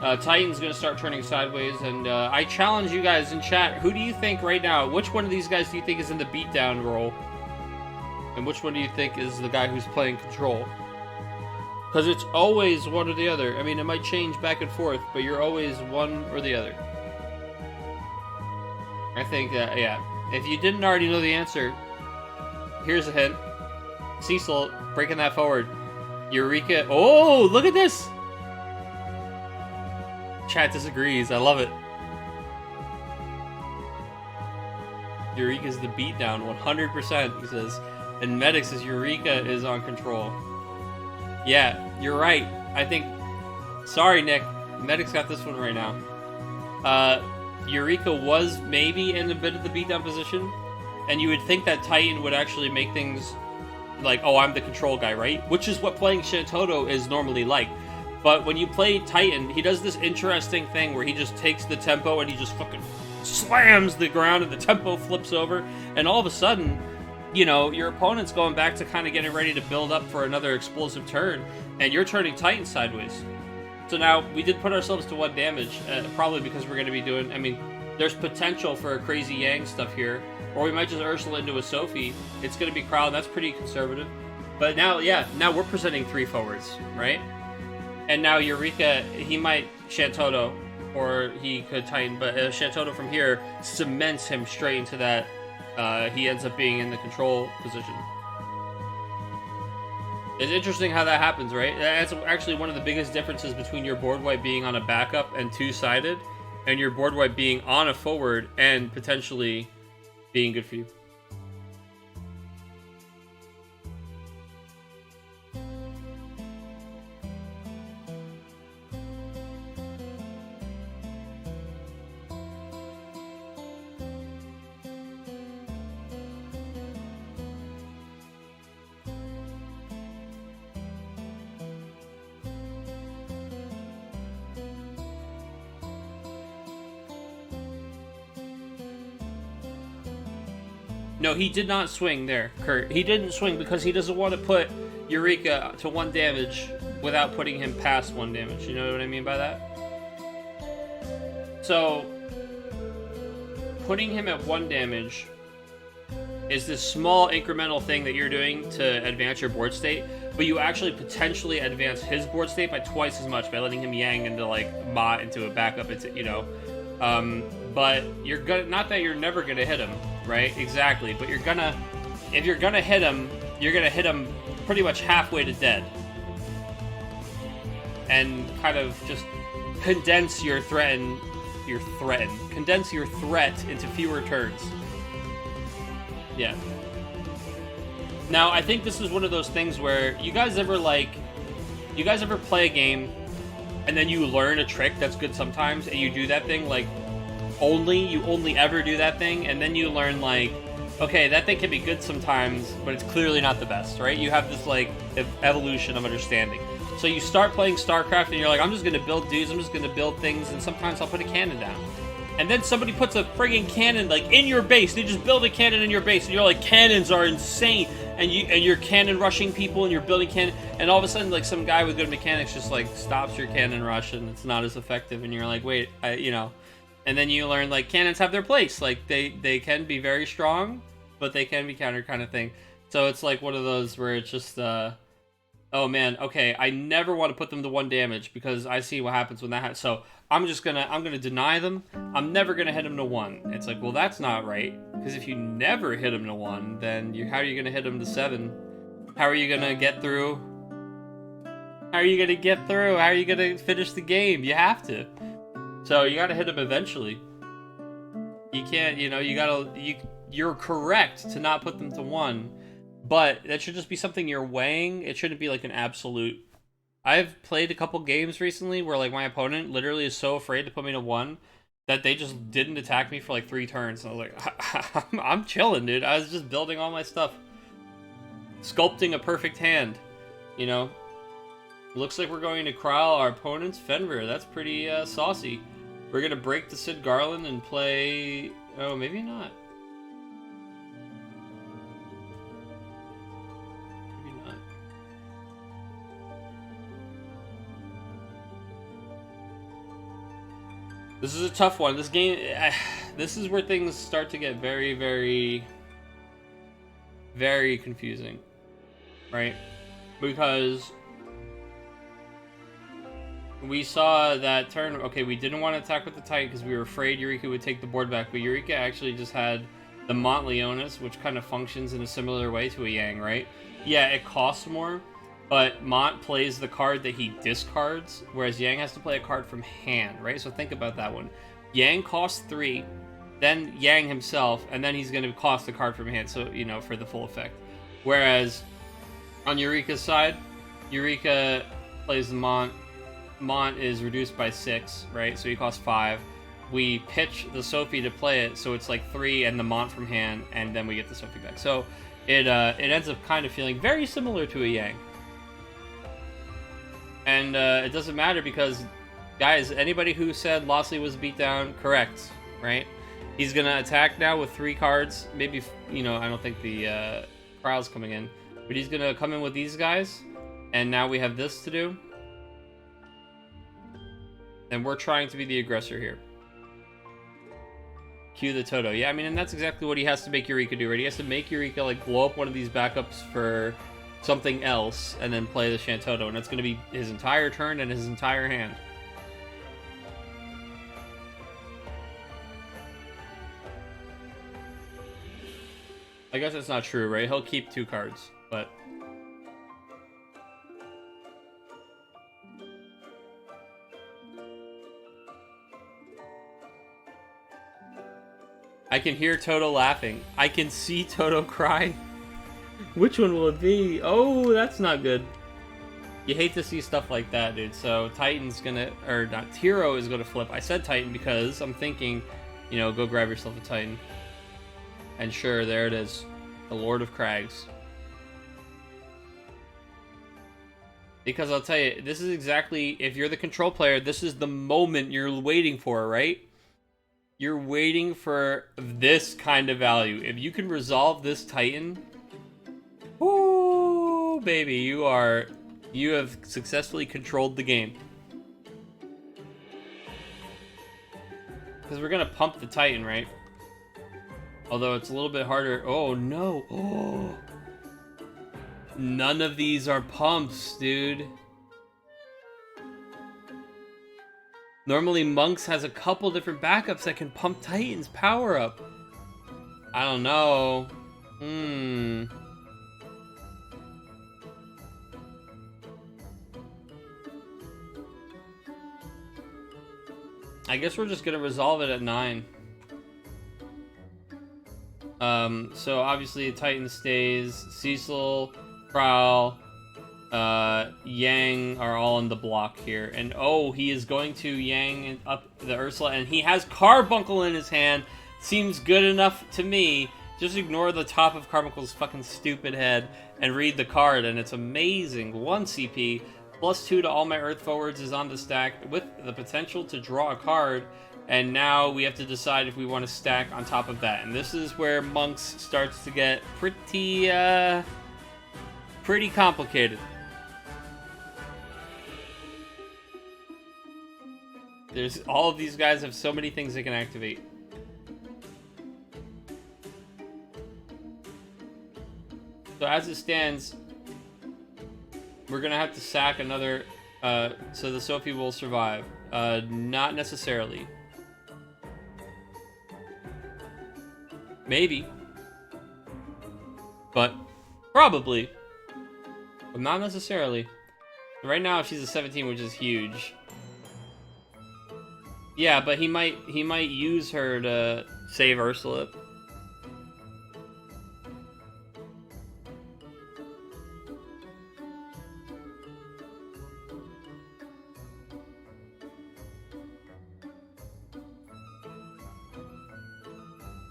Titan's going to start turning sideways. And I challenge you guys in chat. Who do you think right now? Which one of these guys do you think is in the beatdown role? And which one do you think is the guy who's playing control? Because it's always one or the other. I mean, it might change back and forth, but you're always one or the other. I think that, yeah. If you didn't already know the answer, here's a hint. Cecil, breaking that forward. Eureka. Oh, look at this! Chat disagrees. I love it. Eureka's the beatdown, 100%, he says. And Medics is Eureka is on control. Yeah, you're right. I think... Sorry, Nick. Medics got this one right now. Eureka was maybe in a bit of the beatdown position. And you would think that Titan would actually make things like, oh, I'm the control guy, right? Which is what playing Shantoto is normally like. But when you play Titan, he does this interesting thing where he just takes the tempo and he just fucking slams the ground and the tempo flips over. And all of a sudden... you know, your opponent's going back to kind of getting ready to build up for another explosive turn, and you're turning Titan sideways. So now, we did put ourselves to 1 damage, probably because we're going to be doing, I mean, there's potential for a crazy Yang stuff here, or we might just Ursula into a Sophie. It's going to be Crowd, that's pretty conservative. But now, yeah, now we're presenting 3 forwards, right? And now Eureka, he might Shantoto, or he could Titan, but Shantoto from here cements him straight into that. He ends up being in the control position. It's interesting how that happens, right? That's actually one of the biggest differences between your board wipe being on a backup and 2-sided, and your board wipe being on a forward and potentially being good for you. No, he did not swing there, Kurt. He didn't swing because he doesn't want to put Eureka to 1 damage without putting him past 1 damage. You know what I mean by that? So, putting him at 1 damage is this small incremental thing that you're doing to advance your board state, but you actually potentially advance his board state by twice as much by letting him Yang into, like, Ma into a backup, into, you know. But you're gonna, not that you're never gonna hit him, right? Exactly, but you're gonna, if you're gonna hit him, you're gonna hit him pretty much halfway to dead. And kind of just condense your condense your threat into fewer turns. Yeah. Now, I think this is one of those things where you guys ever play a game and then you learn a trick that's good sometimes and you do that thing, like, you only ever do that thing, and then you learn, like, okay, that thing can be good sometimes, but it's clearly not the best, right? You have this, like, evolution of understanding. So you start playing StarCraft and you're like, I'm just gonna build dudes, I'm just gonna build things, and sometimes I'll put a cannon down. And then somebody puts a friggin' cannon, like, in your base. They just build a cannon in your base, and you're like, cannons are insane. And you're cannon rushing people, and you're building cannon, and all of a sudden, like, some guy with good mechanics just, like, stops your cannon rush, and it's not as effective, and you're like, wait, you know. And then you learn, like, cannons have their place. Like, they can be very strong, but they can be countered, kind of thing. So it's like one of those where it's just, oh man, okay, I never want to put them to 1 damage because I see what happens when that happens. So I'm gonna deny them. I'm never gonna hit them to 1. It's like, well, that's not right, because if you never hit them to 1, then how are you gonna hit them to 7? How are you gonna get through? How are you gonna get through? How are you gonna finish the game? You have to. So you gotta hit them eventually. You can't, you know, you're correct to not put them to 1, but that should just be something you're weighing. It shouldn't be like an absolute. I've played a couple games recently where, like, my opponent literally is so afraid to put me to 1 that they just didn't attack me for like 3 turns. And I was like, I'm chilling, dude. I was just building all my stuff. Sculpting a perfect hand, you know. Looks like we're going to corral our opponent's Fenrir. That's pretty saucy. We're gonna break the Sid Garland and play... Oh, maybe not. Maybe not. This is a tough one. This game... this is where things start to get very, very... very confusing. Right? Because... we saw that turn. Okay, we didn't want to attack with the Titan because we were afraid Eureka would take the board back, but Eureka actually just had the Mont Leonis, which kind of functions in a similar way to a Yang, right? Yeah, it costs more, but Mont plays the card that he discards, whereas Yang has to play a card from hand, right? So think about that one. Yang costs 3, then Yang himself, and then he's going to cost a card from hand, so, you know, for the full effect. Whereas on Eureka's side, Eureka plays the Mont. Mont is reduced by 6, right? So he costs 5. We pitch the Sophie to play it, so it's like 3 and the Mont from hand, and then we get the Sophie back. So it ends up kind of feeling very similar to a Yang. And it doesn't matter because, guys, anybody who said Lossley was beat down, correct, right? He's going to attack now with 3 cards. Maybe, you know, I don't think the Crowl's coming in. But he's going to come in with these guys, and now we have this to do. And we're trying to be the aggressor here. Cue the Toto. Yeah, I mean, and that's exactly what he has to make Eureka do, right? He has to make Eureka, like, blow up one of these backups for something else, and then play the Shantoto. And that's going to be his entire turn and his entire hand. I guess that's not true, right? He'll keep 2 cards, but... I can hear Toto laughing. I can see Toto cry. Which one will it be? Oh, that's not good. You hate to see stuff like that, dude. So Titan's gonna, or not, Tiro is gonna flip. I said Titan because I'm thinking, you know, go grab yourself a Titan. And sure, there it is. The Lord of Crags. Because I'll tell you, this is exactly, if you're the control player, this is the moment you're waiting for, right? You're waiting for this kind of value. If you can resolve this Titan, whoo, baby, you have successfully controlled the game. Because we're gonna pump the Titan, right? Although it's a little bit harder. Oh no! Oh, none of these are pumps, dude. Normally, Monks has a couple different backups that can pump Titan's power up. I don't know. I guess we're just gonna resolve it at 9. So obviously Titan stays. Cecil, Prowl, Yang are all on the block here, and oh, he is going to Yang up the Ursula, and he has Carbuncle in his hand. Seems good enough to me. Just ignore the top of Carbuncle's fucking stupid head and read the card, and it's amazing. 1 CP, +2 to all my Earth forwards is on the stack with the potential to draw a card, and now we have to decide if we want to stack on top of that. And this is where Monks starts to get pretty complicated. There's all of these guys have so many things they can activate. So as it stands, we're gonna have to sack another, so the Sophie will survive. Not necessarily. Maybe. But probably. But not necessarily. Right now she's a 17, which is huge. Yeah, but he might use her to save Ursula.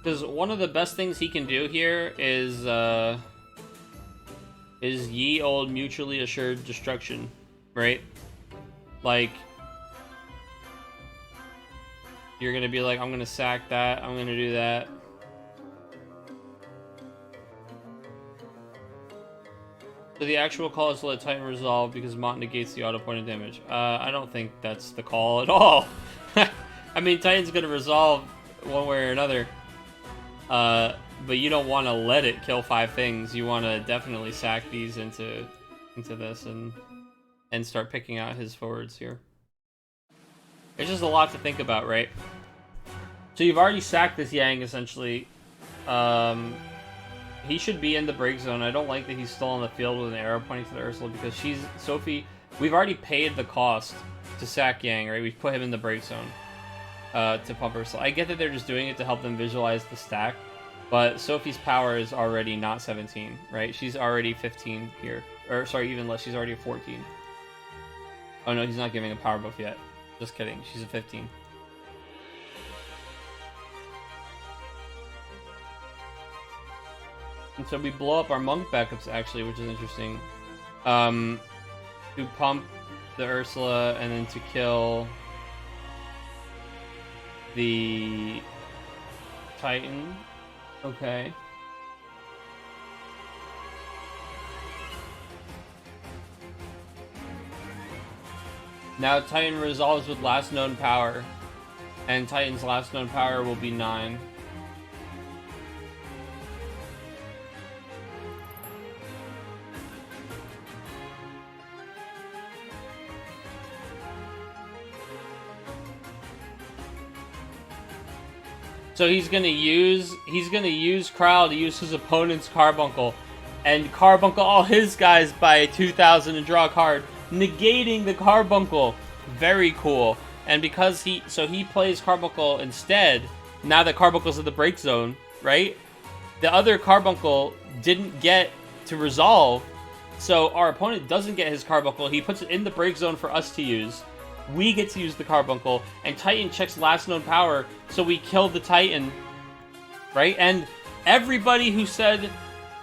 Because one of the best things he can do here is ye old mutually assured destruction, right? Like, You're gonna be like, I'm gonna sack that, I'm gonna do that. So the actual call is to let Titan resolve because Mont negates the auto point of damage. I don't think that's the call at all. I mean, Titan's gonna resolve one way or another. But you don't want to let it kill 5 things. You want to definitely sack these into this and start picking out his forwards here. There's just a lot to think about, right? So you've already sacked this Yang, essentially. He should be in the break zone. I don't like that he's still on the field with an arrow pointing to the Ursula because Sophie, we've already paid the cost to sack Yang, right? We've put him in the break zone to pump Ursula. I get that they're just doing it to help them visualize the stack, but Sophie's power is already not 17, right? She's already 15 here. Or, sorry, even less. She's already a 14. Oh, no, he's not giving a power buff yet. Just kidding. She's a 15. And so we blow up our monk backups, actually, which is interesting. To pump the Ursula and then to kill the Titan. Okay. Now Titan resolves with last known power. And Titan's last known power will be 9. So he's gonna use Krile to use his opponent's Carbuncle, and Carbuncle all his guys by 2,000 and draw a card, negating the Carbuncle. Very cool. And because he plays Carbuncle instead, now that Carbuncle's in the break zone, right? The other Carbuncle didn't get to resolve, so our opponent doesn't get his Carbuncle. He puts it in the break zone for us to use. We get to use the Carbuncle, and Titan checks last known power, so we kill the Titan, right? And everybody who said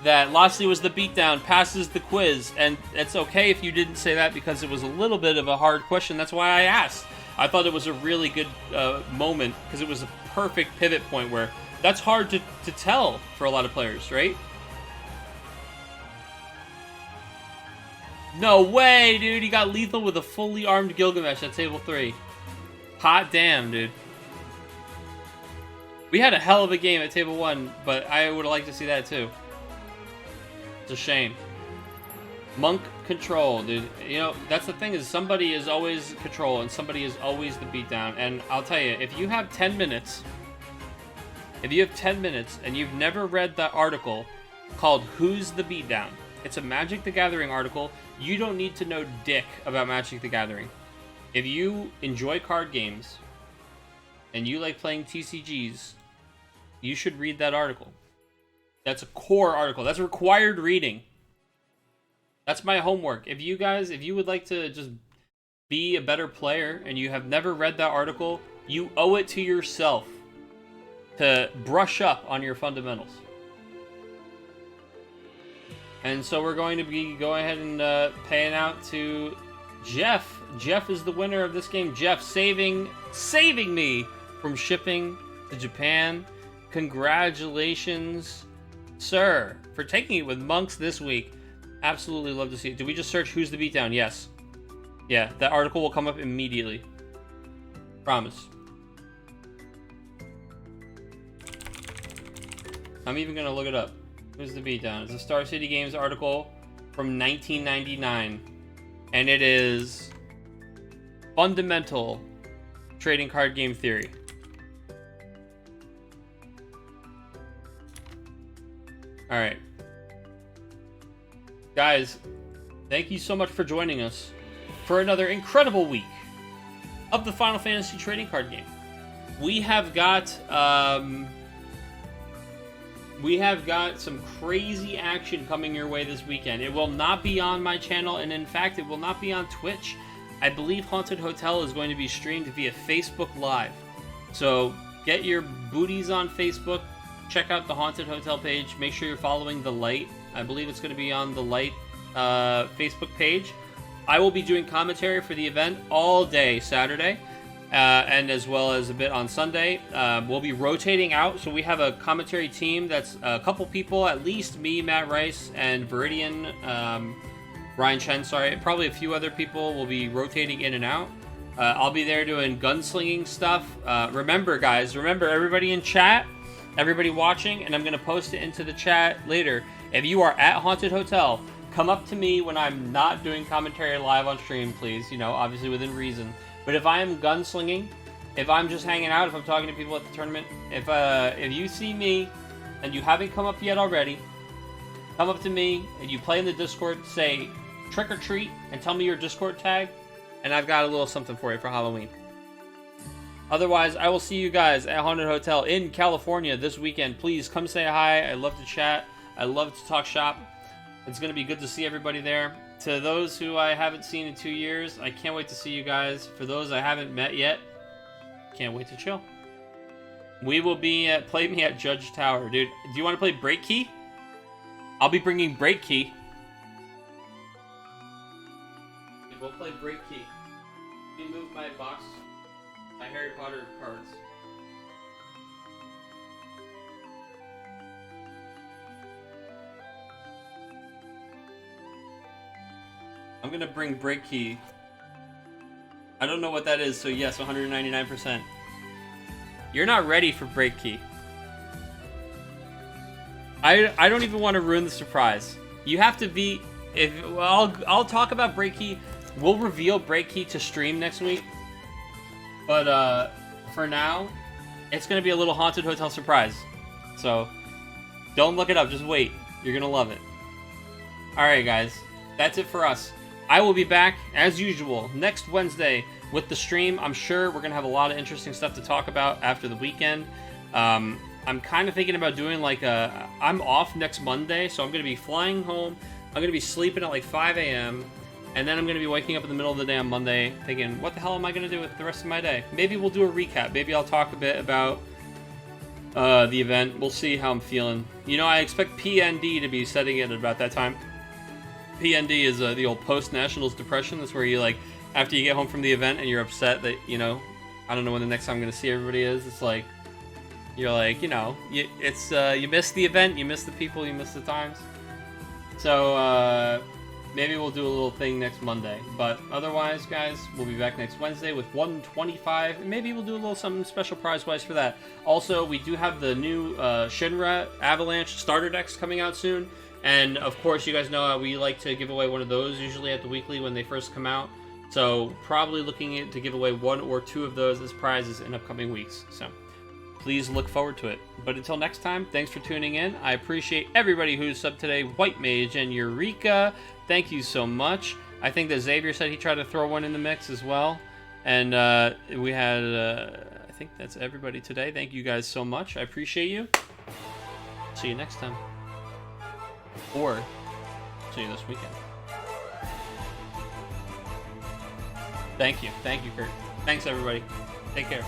that Lossley was the beatdown passes the quiz, and it's okay if you didn't say that because it was a little bit of a hard question. That's why I asked. I thought it was a really good moment because it was a perfect pivot point where that's hard to tell for a lot of players, right? No way, dude. He got lethal with a fully armed Gilgamesh at table 3. Hot damn, dude. We had a hell of a game at table 1, but I would have liked to see that too. It's a shame. Monk control, dude. You know, that's the thing is somebody is always control and somebody is always the beatdown. And I'll tell you, if you have 10 minutes, and you've never read that article called Who's the Beatdown, it's a Magic the Gathering article. You don't need to know dick about Magic the Gathering. If you enjoy card games and you like playing TCGs, you should read that article. That's a core article. That's required reading. That's my homework. If you would like to just be a better player and you have never read that article, you owe it to yourself to brush up on your fundamentals. And so we're going to be going ahead and paying out to Jeff. Jeff is the winner of this game. Jeff saving me from shipping to Japan. Congratulations, sir, for taking it with monks this week. Absolutely love to see it. Did we just search Who's the Beatdown? Yes. Yeah, that article will come up immediately. Promise. I'm even going to look it up. Who's the Beatdown? It's a Star City Games article from 1999. And it is fundamental trading card game theory. Alright. Guys, thank you so much for joining us for another incredible week of the Final Fantasy trading card game. We have got some crazy action coming your way this weekend. It will not be on my channel, and in fact, it will not be on Twitch. I believe Haunted Hotel is going to be streamed via Facebook Live. So get your booties on Facebook. Check out the Haunted Hotel page. Make sure you're following The Light. I believe it's going to be on The Light Facebook page. I will be doing commentary for the event all day Saturday. and as well as a bit on Sunday. We'll be rotating out, so we have a commentary team that's a couple people, at least me, Matt Rice, and Viridian, Ryan Chen, sorry, probably a few other people will be rotating in and out. I'll be there doing gunslinging stuff. Remember, guys, everybody in chat, everybody watching, and I'm going to post it into the chat later. If you are at Haunted Hotel, come up to me when I'm not doing commentary live on stream, please. You know, obviously within reason. But if I am gunslinging, if I'm just hanging out, if I'm talking to people at the tournament, if you see me and you haven't come up yet already, come up to me and you play in the Discord, say trick or treat, and tell me your Discord tag, and I've got a little something for you for Halloween. Otherwise, I will see you guys at Haunted Hotel in California this weekend. Please come say hi. I love to chat. I love to talk shop. It's going to be good to see everybody there. To those who I haven't seen in 2 years, I can't wait to see you guys. For those I haven't met yet, can't wait to chill. We will be at Play Me at Judge Tower. Dude, do you want to play Break Key? I'll be bringing Break Key. We'll play Break Key. Let me move my box, my Harry Potter cards. I'm gonna bring Break Key. I don't know what that is, so yes, 199%. You're not ready for Break Key. I don't even want to ruin the surprise. You have to be. I'll talk about Break Key. We'll reveal Break Key to stream next week. But for now, it's gonna be a little Haunted Hotel surprise. So don't look it up. Just wait. You're gonna love it. All right, guys. That's it for us. I will be back, as usual, next Wednesday with the stream. I'm sure we're going to have a lot of interesting stuff to talk about after the weekend. I'm kind of thinking about doing like I'm off next Monday, so I'm going to be flying home. I'm going to be sleeping at like 5 a.m., and then I'm going to be waking up in the middle of the day on Monday thinking, what the hell am I going to do with the rest of my day? Maybe we'll do a recap. Maybe I'll talk a bit about the event. We'll see how I'm feeling. You know, I expect PND to be setting it at about that time. PND is the old post-Nationals depression. That's where you, like, after you get home from the event and you're upset that, you know, I don't know when the next time I'm going to see everybody is. It's like, you're like, you know, you miss the event, you miss the people, you miss the times. So, maybe we'll do a little thing next Monday. But otherwise, guys, we'll be back next Wednesday with 125. And maybe we'll do a little something special prize-wise for that. Also, we do have the new Shinra Avalanche starter decks coming out soon. And, of course, you guys know we like to give away one of those usually at the weekly when they first come out. So, probably looking to give away 1 or 2 of those as prizes in upcoming weeks. So, please look forward to it. But until next time, thanks for tuning in. I appreciate everybody who's subbed today. White Mage and Eureka, thank you so much. I think that Xavier said he tried to throw one in the mix as well. And we had, I think that's everybody today. Thank you guys so much. I appreciate you. See you next time. Or see you this weekend. Thank you, Kurt. Thanks, everybody. Take care.